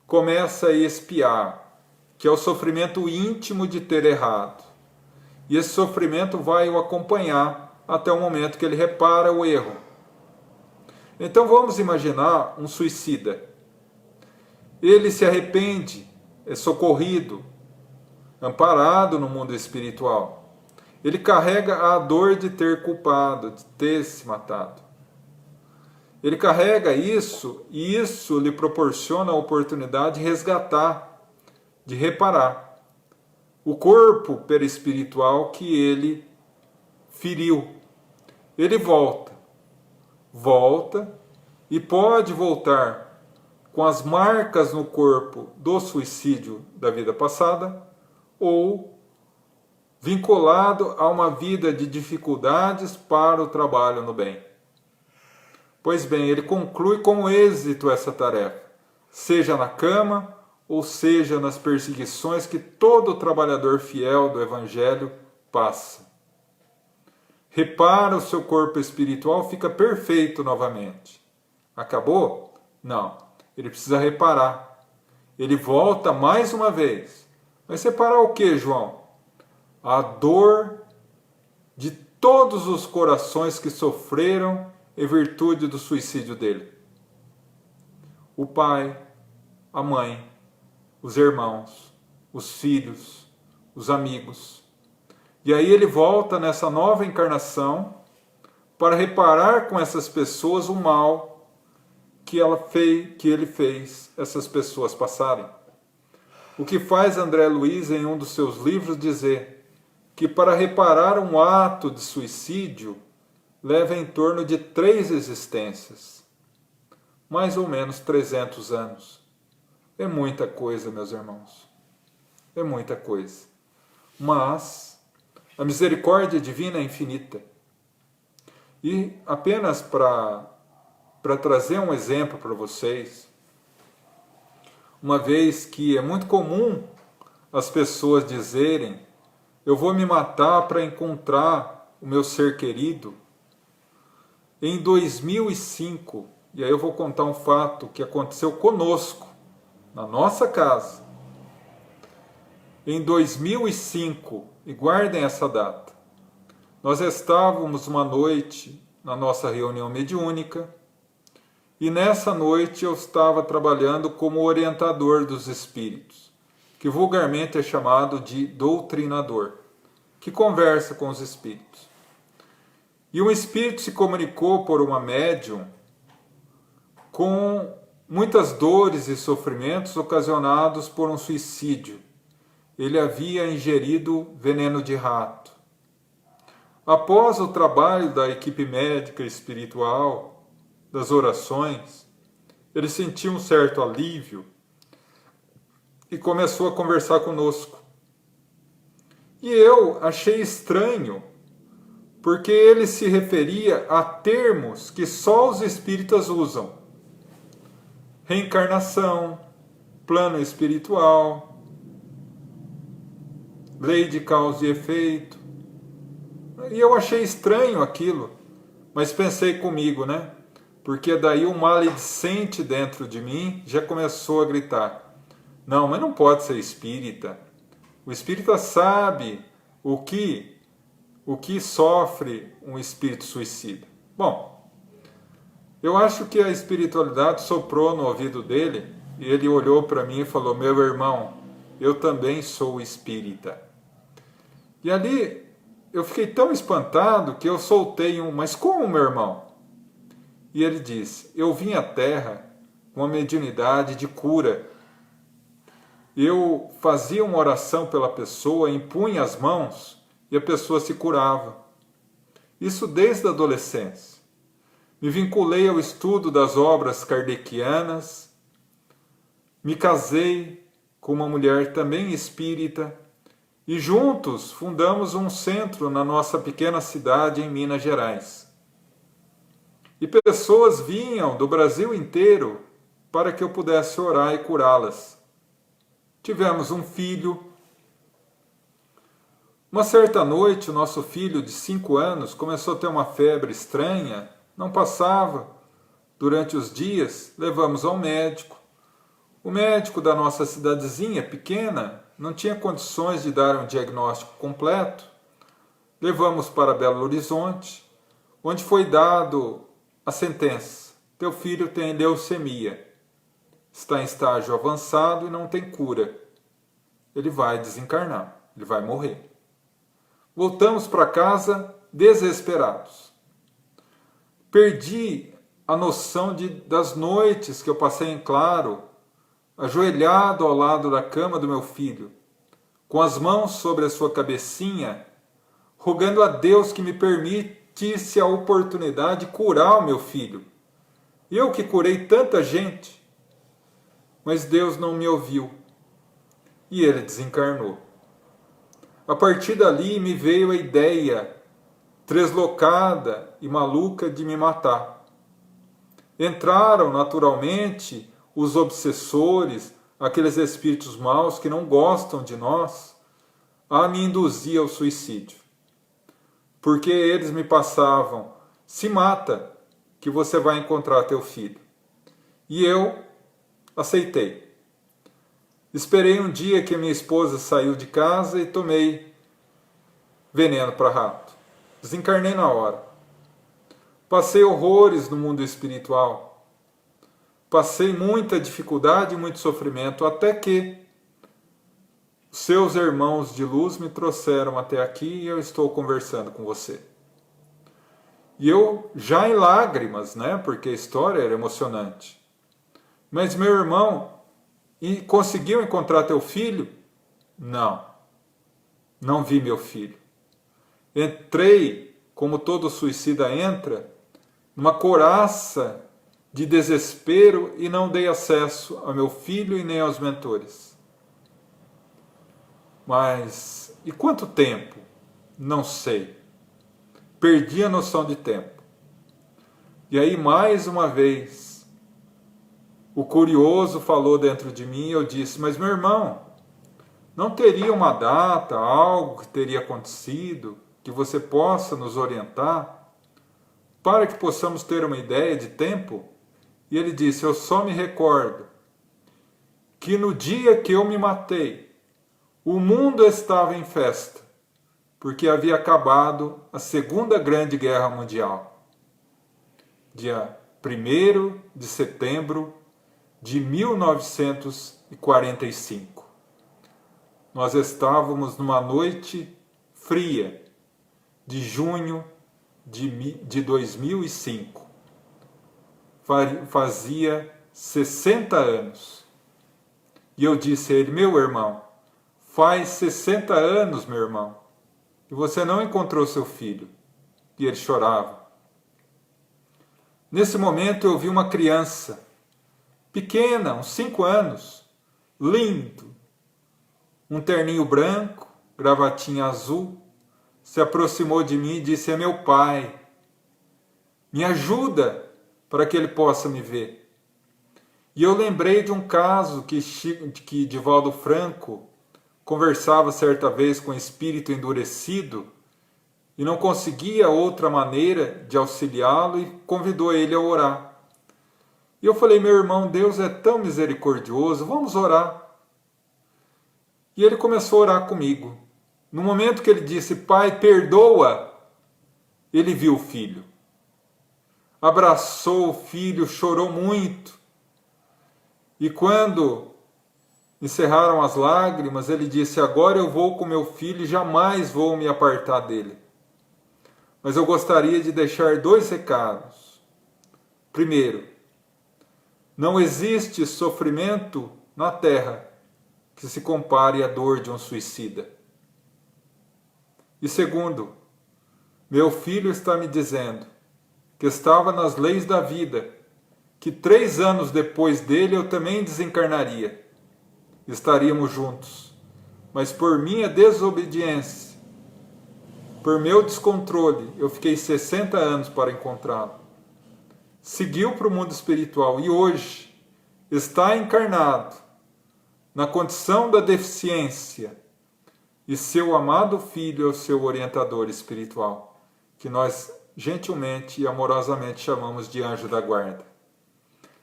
começa a expiar, que é o sofrimento íntimo de ter errado. E esse sofrimento vai o acompanhar até o momento que ele repara o erro. Então vamos imaginar um suicida. Ele se arrepende, é socorrido, amparado no mundo espiritual. Ele carrega a dor de ter culpado, de ter se matado. Ele carrega isso e isso lhe proporciona a oportunidade de resgatar, de reparar o corpo perispiritual que ele feriu. Ele volta e pode voltar com as marcas no corpo do suicídio da vida passada ou vinculado a uma vida de dificuldades para o trabalho no bem. Pois bem, ele conclui com êxito essa tarefa, seja na cama ou seja nas perseguições que todo trabalhador fiel do Evangelho passa. Repara o seu corpo espiritual, fica perfeito novamente. Acabou? Não. Ele precisa reparar. Ele volta mais uma vez. Mas reparar o que, João? A dor de todos os corações que sofreram em virtude do suicídio dele. O pai, a mãe, os irmãos, os filhos, os amigos. E aí ele volta nessa nova encarnação para reparar com essas pessoas o mal que ele fez essas pessoas passarem. O que faz André Luiz, em um dos seus livros, dizer que para reparar um ato de suicídio leva em torno de 3 existências, mais ou menos 300 anos. É muita coisa, meus irmãos. É muita coisa. Mas a misericórdia divina é infinita. E apenas para trazer um exemplo para vocês, uma vez que é muito comum as pessoas dizerem: eu vou me matar para encontrar o meu ser querido. Em 2005, e aí eu vou contar um fato que aconteceu conosco, na nossa casa. Em 2005, e guardem essa data, nós estávamos uma noite na nossa reunião mediúnica, e nessa noite eu estava trabalhando como orientador dos espíritos, que vulgarmente é chamado de doutrinador, que conversa com os espíritos. E um espírito se comunicou por uma médium com muitas dores e sofrimentos ocasionados por um suicídio. Ele havia ingerido veneno de rato. Após o trabalho da equipe médica espiritual, das orações, ele sentiu um certo alívio e começou a conversar conosco. E eu achei estranho, porque ele se referia a termos que só os espíritas usam: reencarnação, plano espiritual, lei de causa e efeito. E eu achei estranho aquilo, mas pensei comigo, né? Porque daí o maledicente dentro de mim já começou a gritar: não, mas não pode ser espírita. O espírita sabe o que sofre um espírito suicida. Bom, eu acho que a espiritualidade soprou no ouvido dele e ele olhou para mim e falou: meu irmão, eu também sou espírita. E ali eu fiquei tão espantado que eu soltei mas como, meu irmão? E ele disse: eu vim à Terra com a mediunidade de cura. Eu fazia uma oração pela pessoa, impunha as mãos e a pessoa se curava. Isso desde a adolescência. me vinculei ao estudo das obras kardecianas, me casei com uma mulher também espírita e juntos fundamos um centro na nossa pequena cidade em Minas Gerais. E pessoas vinham do Brasil inteiro para que eu pudesse orar e curá-las. Tivemos um filho. Uma certa noite, o nosso filho de 5 anos começou a ter uma febre estranha, não passava. Durante os dias, levamos ao médico. O médico da nossa cidadezinha pequena não tinha condições de dar um diagnóstico completo. Levamos para Belo Horizonte, onde foi dado a sentença: teu filho tem leucemia, está em estágio avançado e não tem cura. Ele vai desencarnar, ele vai morrer. Voltamos para casa desesperados. Perdi a noção das noites que eu passei em claro, ajoelhado ao lado da cama do meu filho, com as mãos sobre a sua cabecinha, rogando a Deus que me permitisse a oportunidade de curar o meu filho. Eu que curei tanta gente, mas Deus não me ouviu e ele desencarnou. A partir dali me veio a ideia deslocada e maluca de me matar. Entraram naturalmente os obsessores, aqueles espíritos maus que não gostam de nós, a me induzir ao suicídio. Porque eles me passavam: se mata, que você vai encontrar teu filho. E eu aceitei. Esperei um dia que minha esposa saiu de casa e tomei veneno para rato. Desencarnei na hora. Passei horrores no mundo espiritual. Passei muita dificuldade e muito sofrimento, até que seus irmãos de luz me trouxeram até aqui e eu estou conversando com você. E eu já em lágrimas, né? Porque a história era emocionante. Mas meu irmão, e conseguiu encontrar teu filho? Não. Não vi meu filho. Entrei, como todo suicida entra, numa couraça de desespero e não dei acesso ao meu filho e nem aos mentores. Mas, e quanto tempo? Não sei. Perdi a noção de tempo. E aí, mais uma vez, o curioso falou dentro de mim e eu disse: mas meu irmão, não teria uma data, algo que teria acontecido, que você possa nos orientar, para que possamos ter uma ideia de tempo? E ele disse: eu só me recordo que no dia que eu me matei, o mundo estava em festa, porque havia acabado a Segunda Grande Guerra Mundial. Dia 1º de setembro de 1945. Nós estávamos numa noite fria de junho de 2005. Fazia 60 anos. E eu disse a ele: meu irmão, faz 60 anos, meu irmão, e você não encontrou seu filho. E ele chorava. Nesse momento eu vi uma criança, pequena, uns 5 anos, lindo, um terninho branco, gravatinha azul, se aproximou de mim e disse: é meu pai, me ajuda para que ele possa me ver. E eu lembrei de um caso que Divaldo Franco conversava certa vez com um espírito endurecido e não conseguia outra maneira de auxiliá-lo e convidou ele a orar. E eu falei: meu irmão, Deus é tão misericordioso, vamos orar. E ele começou a orar comigo. No momento que ele disse: pai, perdoa, ele viu o filho. Abraçou o filho, chorou muito. E quando encerraram as lágrimas, ele disse: agora eu vou com meu filho e jamais vou me apartar dele. Mas eu gostaria de deixar 2 recados. Primeiro, não existe sofrimento na terra que se compare à dor de um suicida. E segundo, meu filho está me dizendo que estava nas leis da vida, que 3 anos depois dele eu também desencarnaria. Estaríamos juntos. Mas por minha desobediência, por meu descontrole, eu fiquei 60 anos para encontrá-lo. Seguiu para o mundo espiritual e hoje está encarnado na condição da deficiência e seu amado filho é o seu orientador espiritual, que nós gentilmente e amorosamente chamamos de anjo da guarda.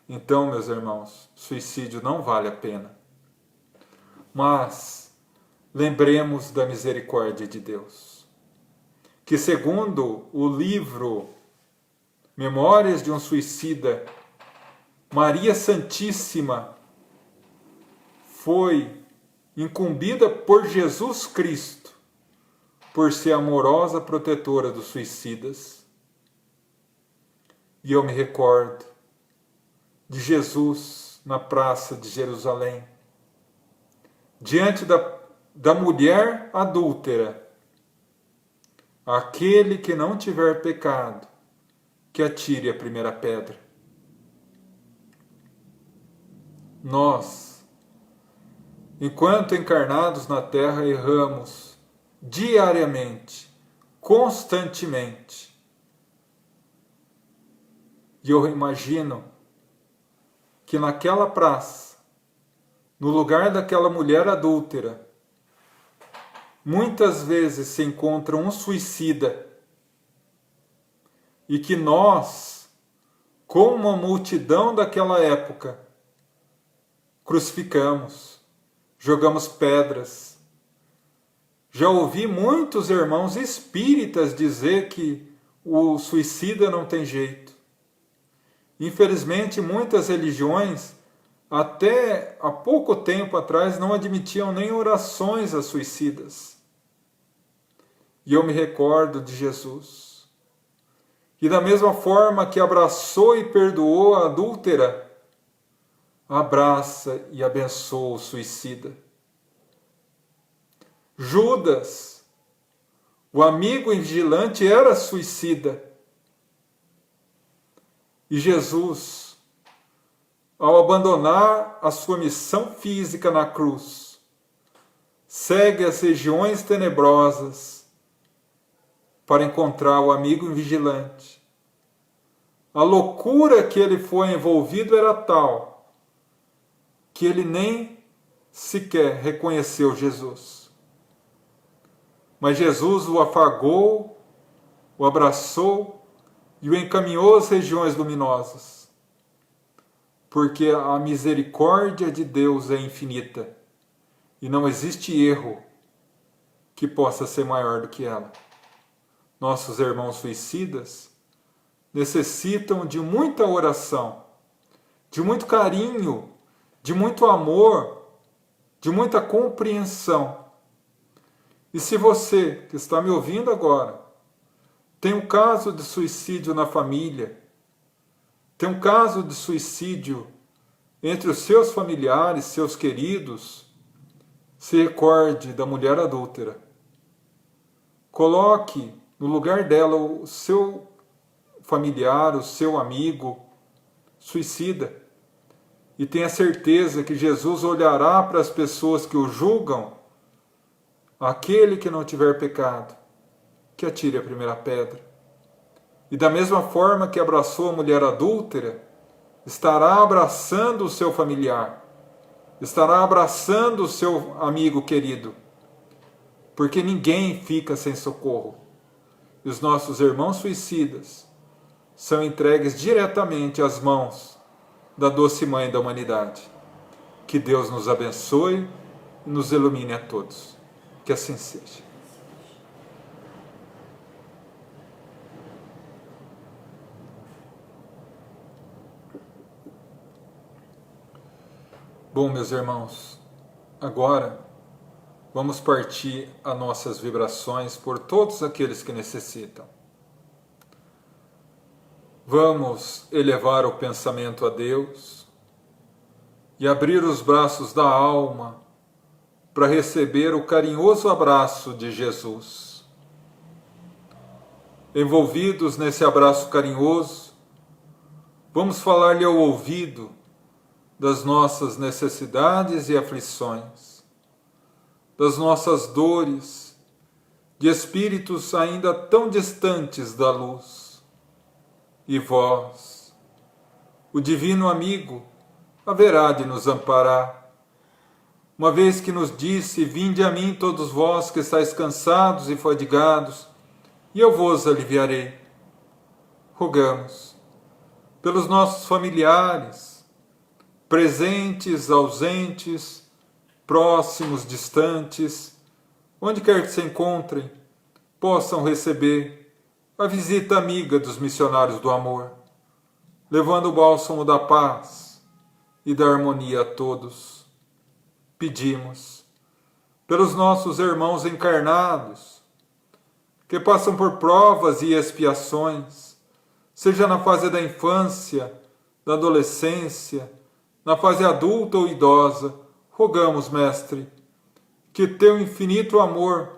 Então, meus irmãos, suicídio não vale a pena. Mas lembremos da misericórdia de Deus, que segundo o livro Memórias de um Suicida, Maria Santíssima foi incumbida por Jesus Cristo por ser amorosa protetora dos suicidas. E eu me recordo de Jesus na praça de Jerusalém, diante da mulher adúltera. Aquele que não tiver pecado, que atire a primeira pedra. Nós, enquanto encarnados na Terra, erramos diariamente, constantemente. E eu imagino que naquela praça, no lugar daquela mulher adúltera, muitas vezes se encontra um suicida e que nós, como a multidão daquela época, crucificamos, jogamos pedras. Já ouvi muitos irmãos espíritas dizer que o suicida não tem jeito. Infelizmente, muitas religiões, até há pouco tempo atrás, não admitiam nem orações a suicidas. E eu me recordo de Jesus. E da mesma forma que abraçou e perdoou a adúltera, abraça e abençoa o suicida. Judas, o amigo vigilante, era suicida. E Jesus, ao abandonar a sua missão física na cruz, segue as regiões tenebrosas para encontrar o amigo vigilante. A loucura que ele foi envolvido era tal que ele nem sequer reconheceu Jesus. Mas Jesus o afagou, o abraçou e o encaminhou às regiões luminosas, porque a misericórdia de Deus é infinita e não existe erro que possa ser maior do que ela. Nossos irmãos suicidas necessitam de muita oração, de muito carinho, de muito amor, de muita compreensão. E se você que está me ouvindo agora tem um caso de suicídio na família, tem um caso de suicídio entre os seus familiares, seus queridos, se recorde da mulher adúltera. Coloque no lugar dela o seu familiar, o seu amigo suicida, e tenha certeza que Jesus olhará para as pessoas que o julgam. Aquele que não tiver pecado, que atire a primeira pedra. E da mesma forma que abraçou a mulher adúltera, estará abraçando o seu familiar, estará abraçando o seu amigo querido, porque ninguém fica sem socorro. E os nossos irmãos suicidas são entregues diretamente às mãos da doce mãe da humanidade. Que Deus nos abençoe e nos ilumine a todos. Que assim seja. Bom, meus irmãos, agora vamos partir as nossas vibrações por todos aqueles que necessitam. Vamos elevar o pensamento a Deus e abrir os braços da alma para receber o carinhoso abraço de Jesus. envolvidos nesse abraço carinhoso, vamos falar-lhe ao ouvido das nossas necessidades e aflições, das nossas dores, de espíritos ainda tão distantes da luz. E vós, o divino amigo, haverá de nos amparar, uma vez que nos disse: vinde a mim todos vós que estáis cansados e fadigados, e eu vos aliviarei. Rogamos pelos nossos familiares, presentes, ausentes, próximos, distantes, onde quer que se encontrem, possam receber a visita amiga dos missionários do amor, levando o bálsamo da paz e da harmonia a todos. Pedimos pelos nossos irmãos encarnados, que passam por provas e expiações, seja na fase da infância, da adolescência, na fase adulta ou idosa. Rogamos, Mestre, que teu infinito amor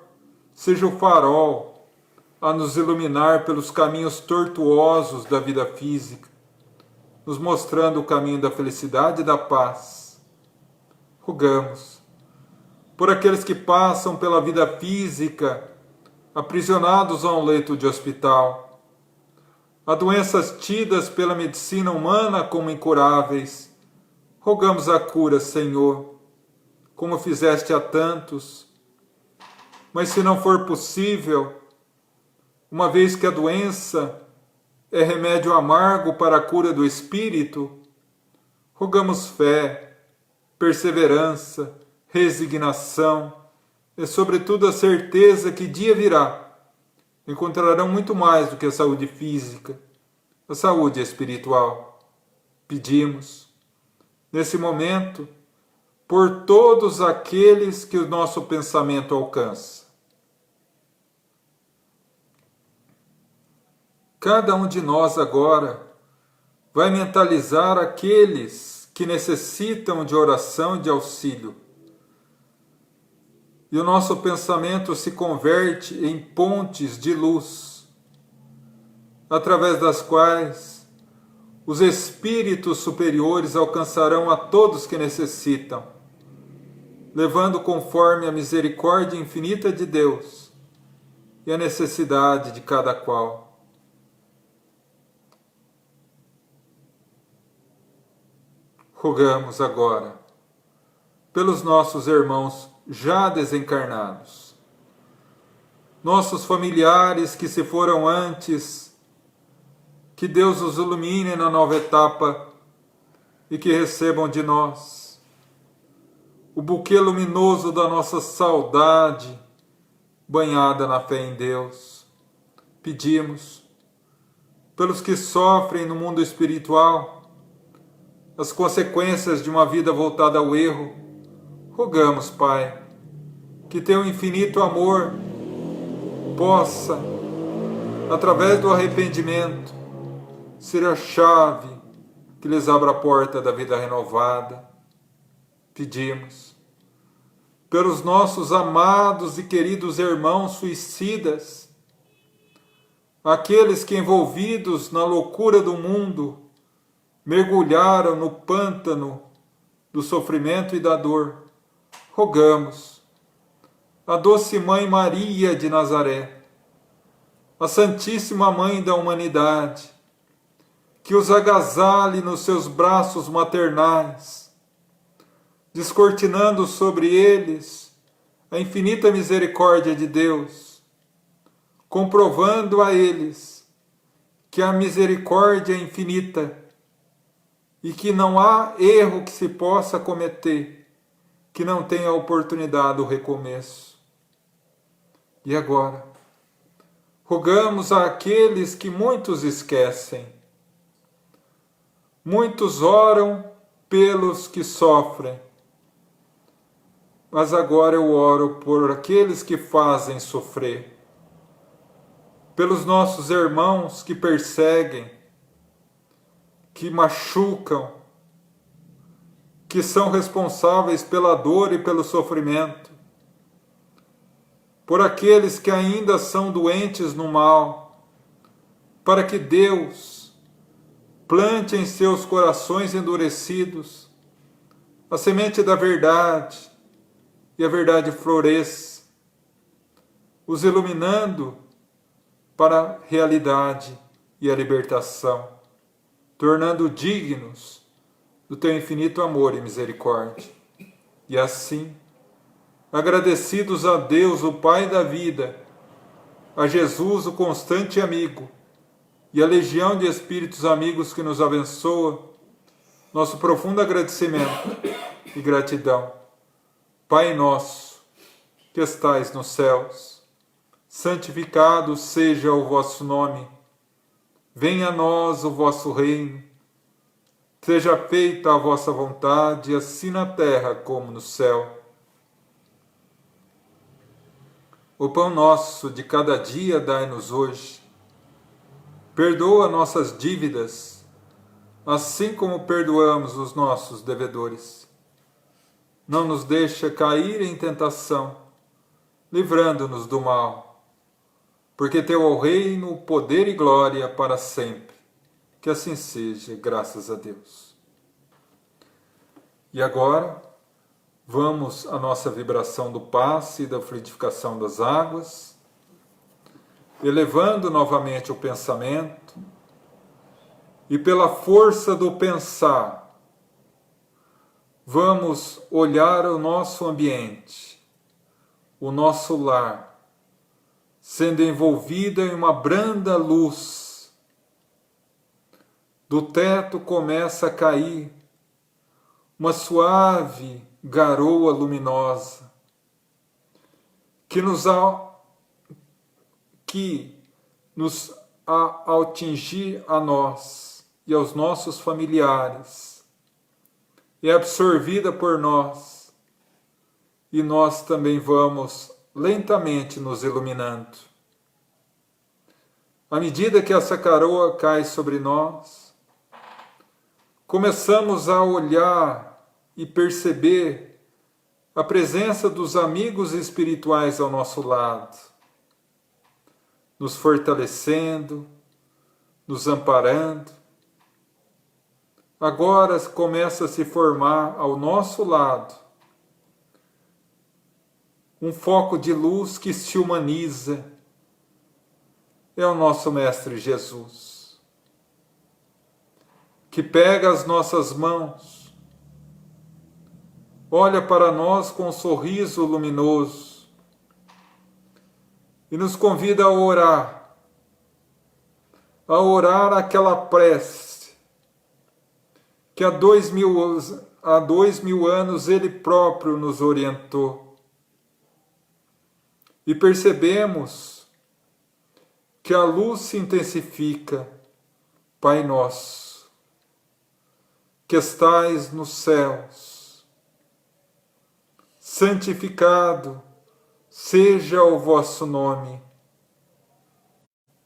seja o farol a nos iluminar pelos caminhos tortuosos da vida física, nos mostrando o caminho da felicidade e da paz. Rogamos por aqueles que passam pela vida física, aprisionados a um leito de hospital, a doenças tidas pela medicina humana como incuráveis. Rogamos a cura, Senhor, como fizeste a tantos. Mas se não for possível, uma vez que a doença é remédio amargo para a cura do espírito, rogamos fé, perseverança, resignação e, sobretudo, a certeza que dia virá encontrarão muito mais do que a saúde física, a saúde espiritual. Pedimos, nesse momento, por todos aqueles que o nosso pensamento alcança. Cada um de nós agora vai mentalizar aqueles que necessitam de oração e de auxílio. E o nosso pensamento se converte em pontes de luz, através das quais os espíritos superiores alcançarão a todos que necessitam, levando conforme a misericórdia infinita de Deus e a necessidade de cada qual. Rogamos agora pelos nossos irmãos já desencarnados, nossos familiares que se foram antes, que Deus os ilumine na nova etapa e que recebam de nós o buquê luminoso da nossa saudade, banhada na fé em Deus. Pedimos pelos que sofrem no mundo espiritual as consequências de uma vida voltada ao erro. Rogamos, Pai, que teu infinito amor possa, através do arrependimento, ser a chave que lhes abra a porta da vida renovada. Pedimos pelos nossos amados e queridos irmãos suicidas, aqueles que, envolvidos na loucura do mundo, mergulharam no pântano do sofrimento e da dor. Rogamos a doce Mãe Maria de Nazaré, a Santíssima Mãe da humanidade, que os agasalhe nos seus braços maternais, descortinando sobre eles a infinita misericórdia de Deus, comprovando a eles que a misericórdia é infinita e que não há erro que se possa cometer que não tenha a oportunidade do recomeço. E agora, rogamos àqueles que muitos esquecem. Muitos oram pelos que sofrem, mas agora eu oro por aqueles que fazem sofrer, pelos nossos irmãos que perseguem, que machucam, que são responsáveis pela dor e pelo sofrimento, por aqueles que ainda são doentes no mal, para que Deus plante em seus corações endurecidos a semente da verdade e a verdade floresça, os iluminando para a realidade e a libertação, tornando dignos do teu infinito amor e misericórdia. E assim, agradecidos a Deus, o Pai da vida, a Jesus, o constante amigo, e a legião de espíritos amigos que nos abençoa, nosso profundo agradecimento e gratidão. Pai nosso, que estais nos céus, santificado seja o vosso nome. Venha a nós o vosso reino. Seja feita a vossa vontade, assim na terra como no céu. O pão nosso de cada dia dai-nos hoje. Perdoa nossas dívidas, assim como perdoamos os nossos devedores. Não nos deixa cair em tentação, livrando-nos do mal. Porque teu é o reino, o poder e glória para sempre. Que assim seja, graças a Deus. E agora, vamos à nossa vibração do passe e da fluidificação das águas, elevando novamente o pensamento, e pela força do pensar, vamos olhar o nosso ambiente, o nosso lar, sendo envolvida em uma branda luz. Do teto começa a cair uma suave garoa luminosa que ao atingir a nós e aos nossos familiares, é absorvida por nós, e nós também vamos lentamente nos iluminando. À medida que essa garoa cai sobre nós, começamos a olhar e perceber a presença dos amigos espirituais ao nosso lado, nos fortalecendo, nos amparando. Agora começa a se formar ao nosso lado um foco de luz que se humaniza. É o nosso Mestre Jesus, que pega as nossas mãos, olha para nós com um sorriso luminoso e nos convida a orar aquela prece que há 2000 anos Ele próprio nos orientou. E percebemos que a luz se intensifica. Pai nosso, que estais nos céus, santificado seja o vosso nome.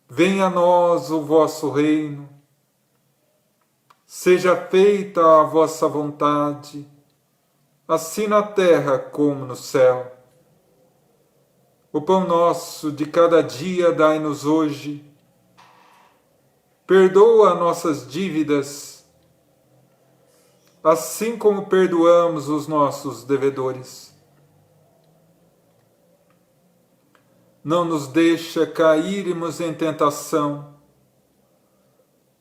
Venha a nós o vosso reino. Seja feita a vossa vontade, assim na terra como no céu. O pão nosso de cada dia dai-nos hoje. Perdoa nossas dívidas, assim como perdoamos os nossos devedores. Não nos deixa cairmos em tentação.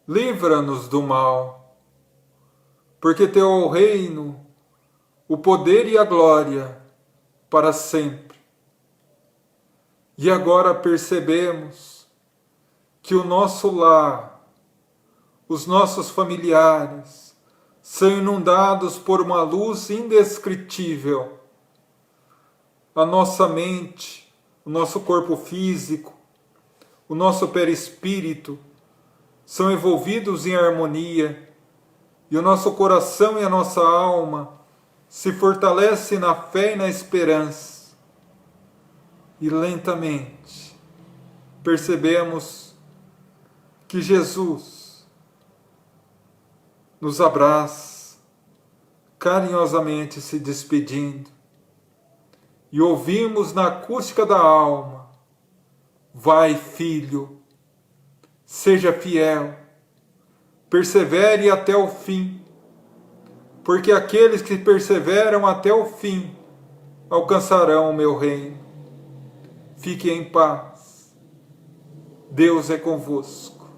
Livra-nos do mal, porque teu é o reino, o poder e a glória para sempre. E agora percebemos que o nosso lar, os nossos familiares, são inundados por uma luz indescritível. A nossa mente, o nosso corpo físico, o nosso perispírito são envolvidos em harmonia, e o nosso coração e a nossa alma se fortalecem na fé e na esperança. E lentamente percebemos que Jesus nos abraça, carinhosamente se despedindo, e ouvimos na acústica da alma: vai, filho, seja fiel, persevere até o fim, porque aqueles que perseveram até o fim alcançarão o meu reino. Fique em paz. Deus é convosco.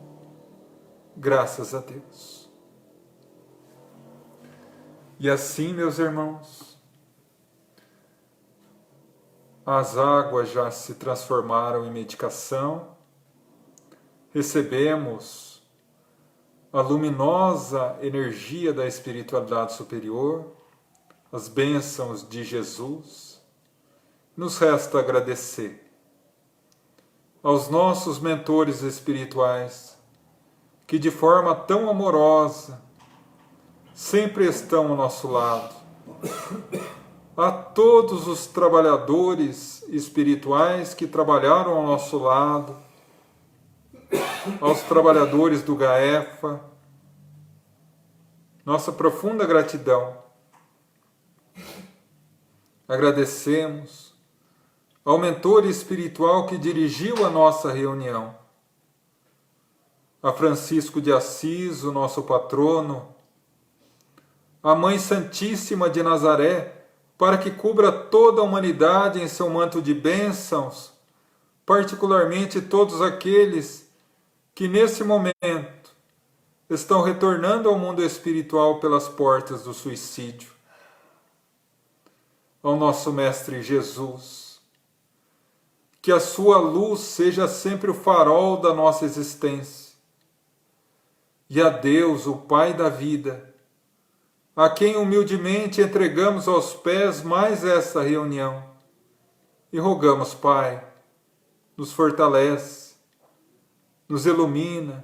Graças a Deus. E assim, meus irmãos, as águas já se transformaram em medicação, recebemos a luminosa energia da espiritualidade superior, as bênçãos de Jesus. Nos resta agradecer aos nossos mentores espirituais, que de forma tão amorosa sempre estão ao nosso lado, a todos os trabalhadores espirituais que trabalharam ao nosso lado, aos trabalhadores do GAEFA, nossa profunda gratidão. Agradecemos ao mentor espiritual que dirigiu a nossa reunião, a Francisco de Assis, o nosso patrono, a Mãe Santíssima de Nazaré, para que cubra toda a humanidade em seu manto de bênçãos, particularmente todos aqueles que nesse momento estão retornando ao mundo espiritual pelas portas do suicídio. Ao nosso Mestre Jesus, que a sua luz seja sempre o farol da nossa existência. E a Deus, o Pai da vida, a quem humildemente entregamos aos pés mais essa reunião. E rogamos, Pai, nos fortalece, nos ilumina,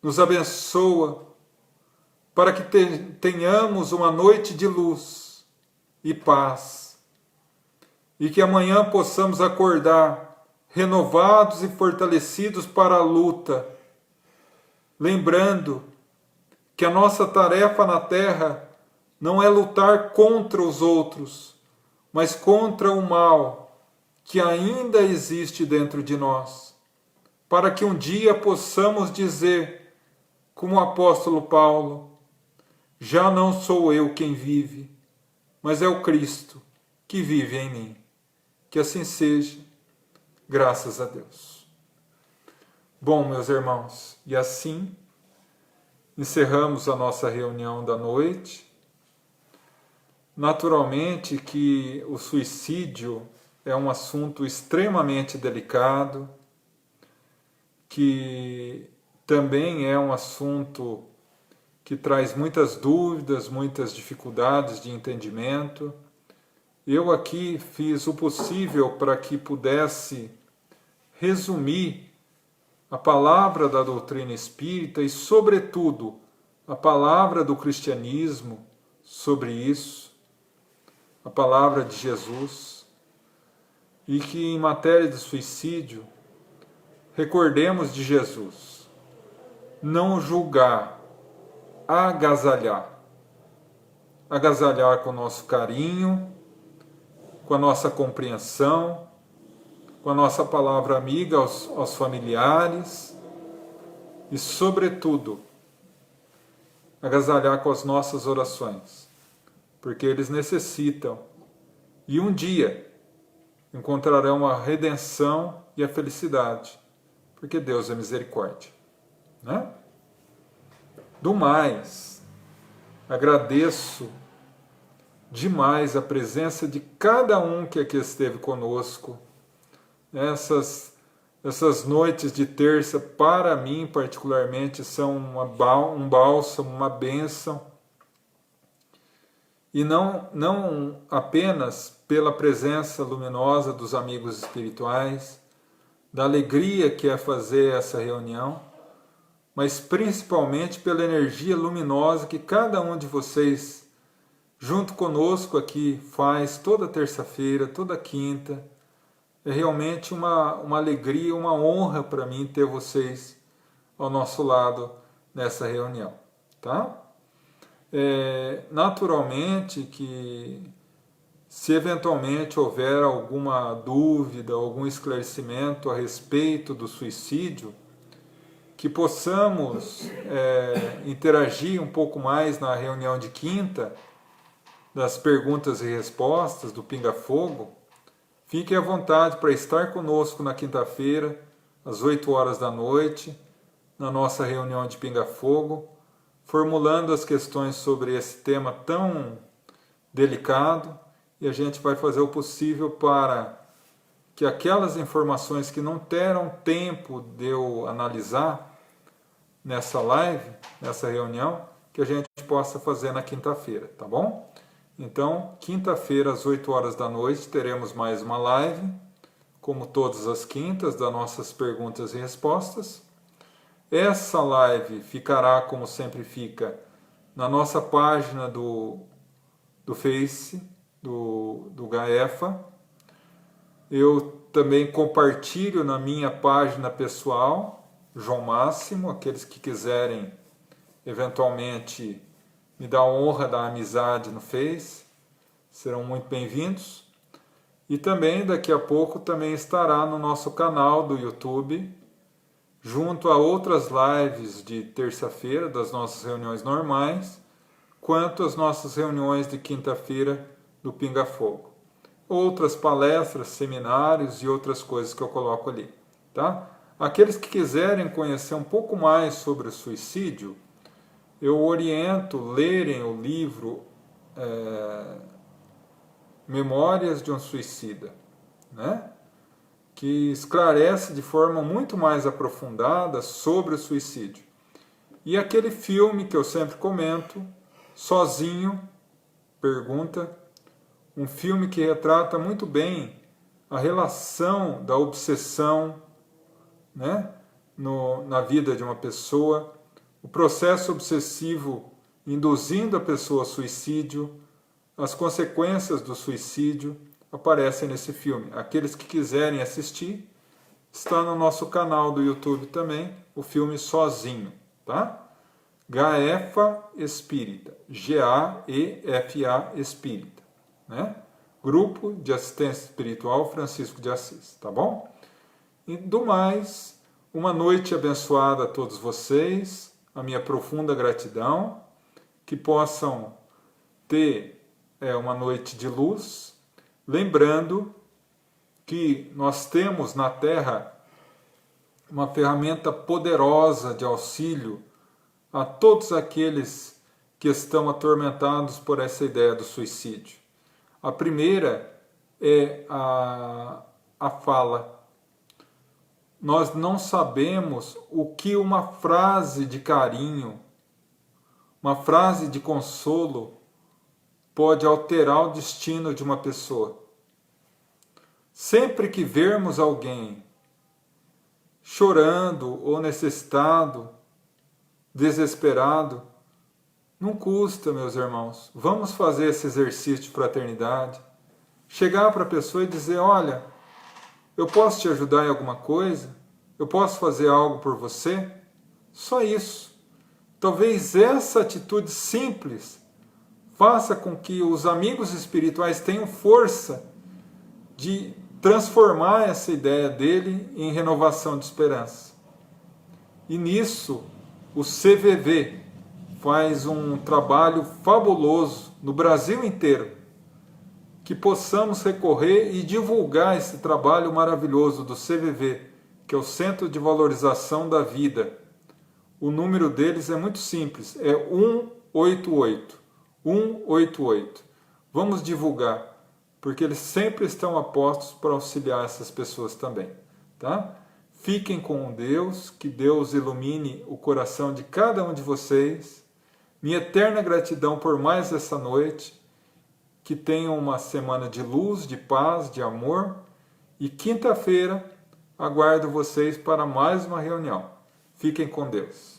nos abençoa, para que tenhamos uma noite de luz e paz, e que amanhã possamos acordar renovados e fortalecidos para a luta, lembrando que a nossa tarefa na Terra não é lutar contra os outros, mas contra o mal que ainda existe dentro de nós, para que um dia possamos dizer, como o apóstolo Paulo, já não sou eu quem vive, mas é o Cristo que vive em mim. Que assim seja, graças a Deus. Bom, meus irmãos, e assim encerramos a nossa reunião da noite. Naturalmente que o suicídio é um assunto extremamente delicado, que também é um assunto que traz muitas dúvidas, muitas dificuldades de entendimento. Eu aqui fiz o possível para que pudesse resumir a palavra da doutrina espírita e, sobretudo, a palavra do cristianismo sobre isso, a palavra de Jesus, e que em matéria de suicídio, recordemos de Jesus: não julgar, agasalhar. Agasalhar com o nosso carinho, com a nossa compreensão, com a nossa palavra amiga aos familiares e, sobretudo, agasalhar com as nossas orações, porque eles necessitam e um dia encontrarão a redenção e a felicidade, porque Deus é misericórdia, né? Do mais, agradeço demais a presença de cada um que aqui esteve conosco. Essas noites de terça, para mim particularmente, são um bálsamo, uma bênção. E não apenas pela presença luminosa dos amigos espirituais, da alegria que é fazer essa reunião, mas principalmente pela energia luminosa que cada um de vocês, junto conosco aqui, faz toda terça-feira, toda quinta. É realmente uma alegria, uma honra para mim ter vocês ao nosso lado nessa reunião, tá? Naturalmente que, se eventualmente houver alguma dúvida, algum esclarecimento a respeito do suicídio, que que possamos interagir um pouco mais na reunião de quinta, das perguntas e respostas do Pinga Fogo. Fique à vontade para estar conosco na quinta-feira, às 8 horas da noite, na nossa reunião de Pinga Fogo, formulando as questões sobre esse tema tão delicado, e a gente vai fazer o possível para que aquelas informações que não terão tempo de eu analisar nessa live, nessa reunião, que a gente possa fazer na quinta-feira, tá bom? Então, quinta-feira, às 8 horas da noite, teremos mais uma live, como todas as quintas, das nossas perguntas e respostas. Essa live ficará, como sempre fica, na nossa página do Face, do Gaefa. Eu também compartilho na minha página pessoal, João Máximo. Aqueles que quiserem eventualmente me dar a honra da amizade no Face, serão muito bem-vindos. E também daqui a pouco também estará no nosso canal do YouTube, junto a outras lives de terça-feira das nossas reuniões normais, quanto às nossas reuniões de quinta-feira do Pinga Fogo. Outras palestras, seminários e outras coisas que eu coloco ali, tá? Aqueles que quiserem conhecer um pouco mais sobre o suicídio, eu oriento lerem o livro Memórias de um Suicida, né? Que esclarece de forma muito mais aprofundada sobre o suicídio. E aquele filme que eu sempre comento, Sozinho, pergunta, um filme que retrata muito bem a relação da obsessão, né, na vida de uma pessoa, o processo obsessivo induzindo a pessoa ao suicídio, as consequências do suicídio aparecem nesse filme. Aqueles que quiserem assistir, está no nosso canal do YouTube também, o filme Sozinho, tá? Gaefa Espírita, G-A-E-F-A Espírita, né? Grupo de Assistência Espiritual Francisco de Assis, tá bom? E do mais, uma noite abençoada a todos vocês, a minha profunda gratidão, que possam ter uma noite de luz, lembrando que nós temos na Terra uma ferramenta poderosa de auxílio a todos aqueles que estão atormentados por essa ideia do suicídio. A primeira é a fala. Nós não sabemos o que uma frase de carinho, uma frase de consolo pode alterar o destino de uma pessoa. Sempre que vermos alguém chorando ou necessitado, desesperado, não custa, meus irmãos. Vamos fazer esse exercício de fraternidade. Chegar para a pessoa e dizer, olha, eu posso te ajudar em alguma coisa? Eu posso fazer algo por você? Só isso. Talvez essa atitude simples faça com que os amigos espirituais tenham força de transformar essa ideia dele em renovação de esperança. E nisso, o CVV faz um trabalho fabuloso no Brasil inteiro, que possamos recorrer e divulgar esse trabalho maravilhoso do CVV, que é o Centro de Valorização da Vida. O número deles é muito simples, é 188. 188. Vamos divulgar, porque eles sempre estão apostos para auxiliar essas pessoas também, tá? Fiquem com Deus, que Deus ilumine o coração de cada um de vocês. Minha eterna gratidão por mais essa noite. Que tenham uma semana de luz, de paz, de amor. E quinta-feira aguardo vocês para mais uma reunião. Fiquem com Deus.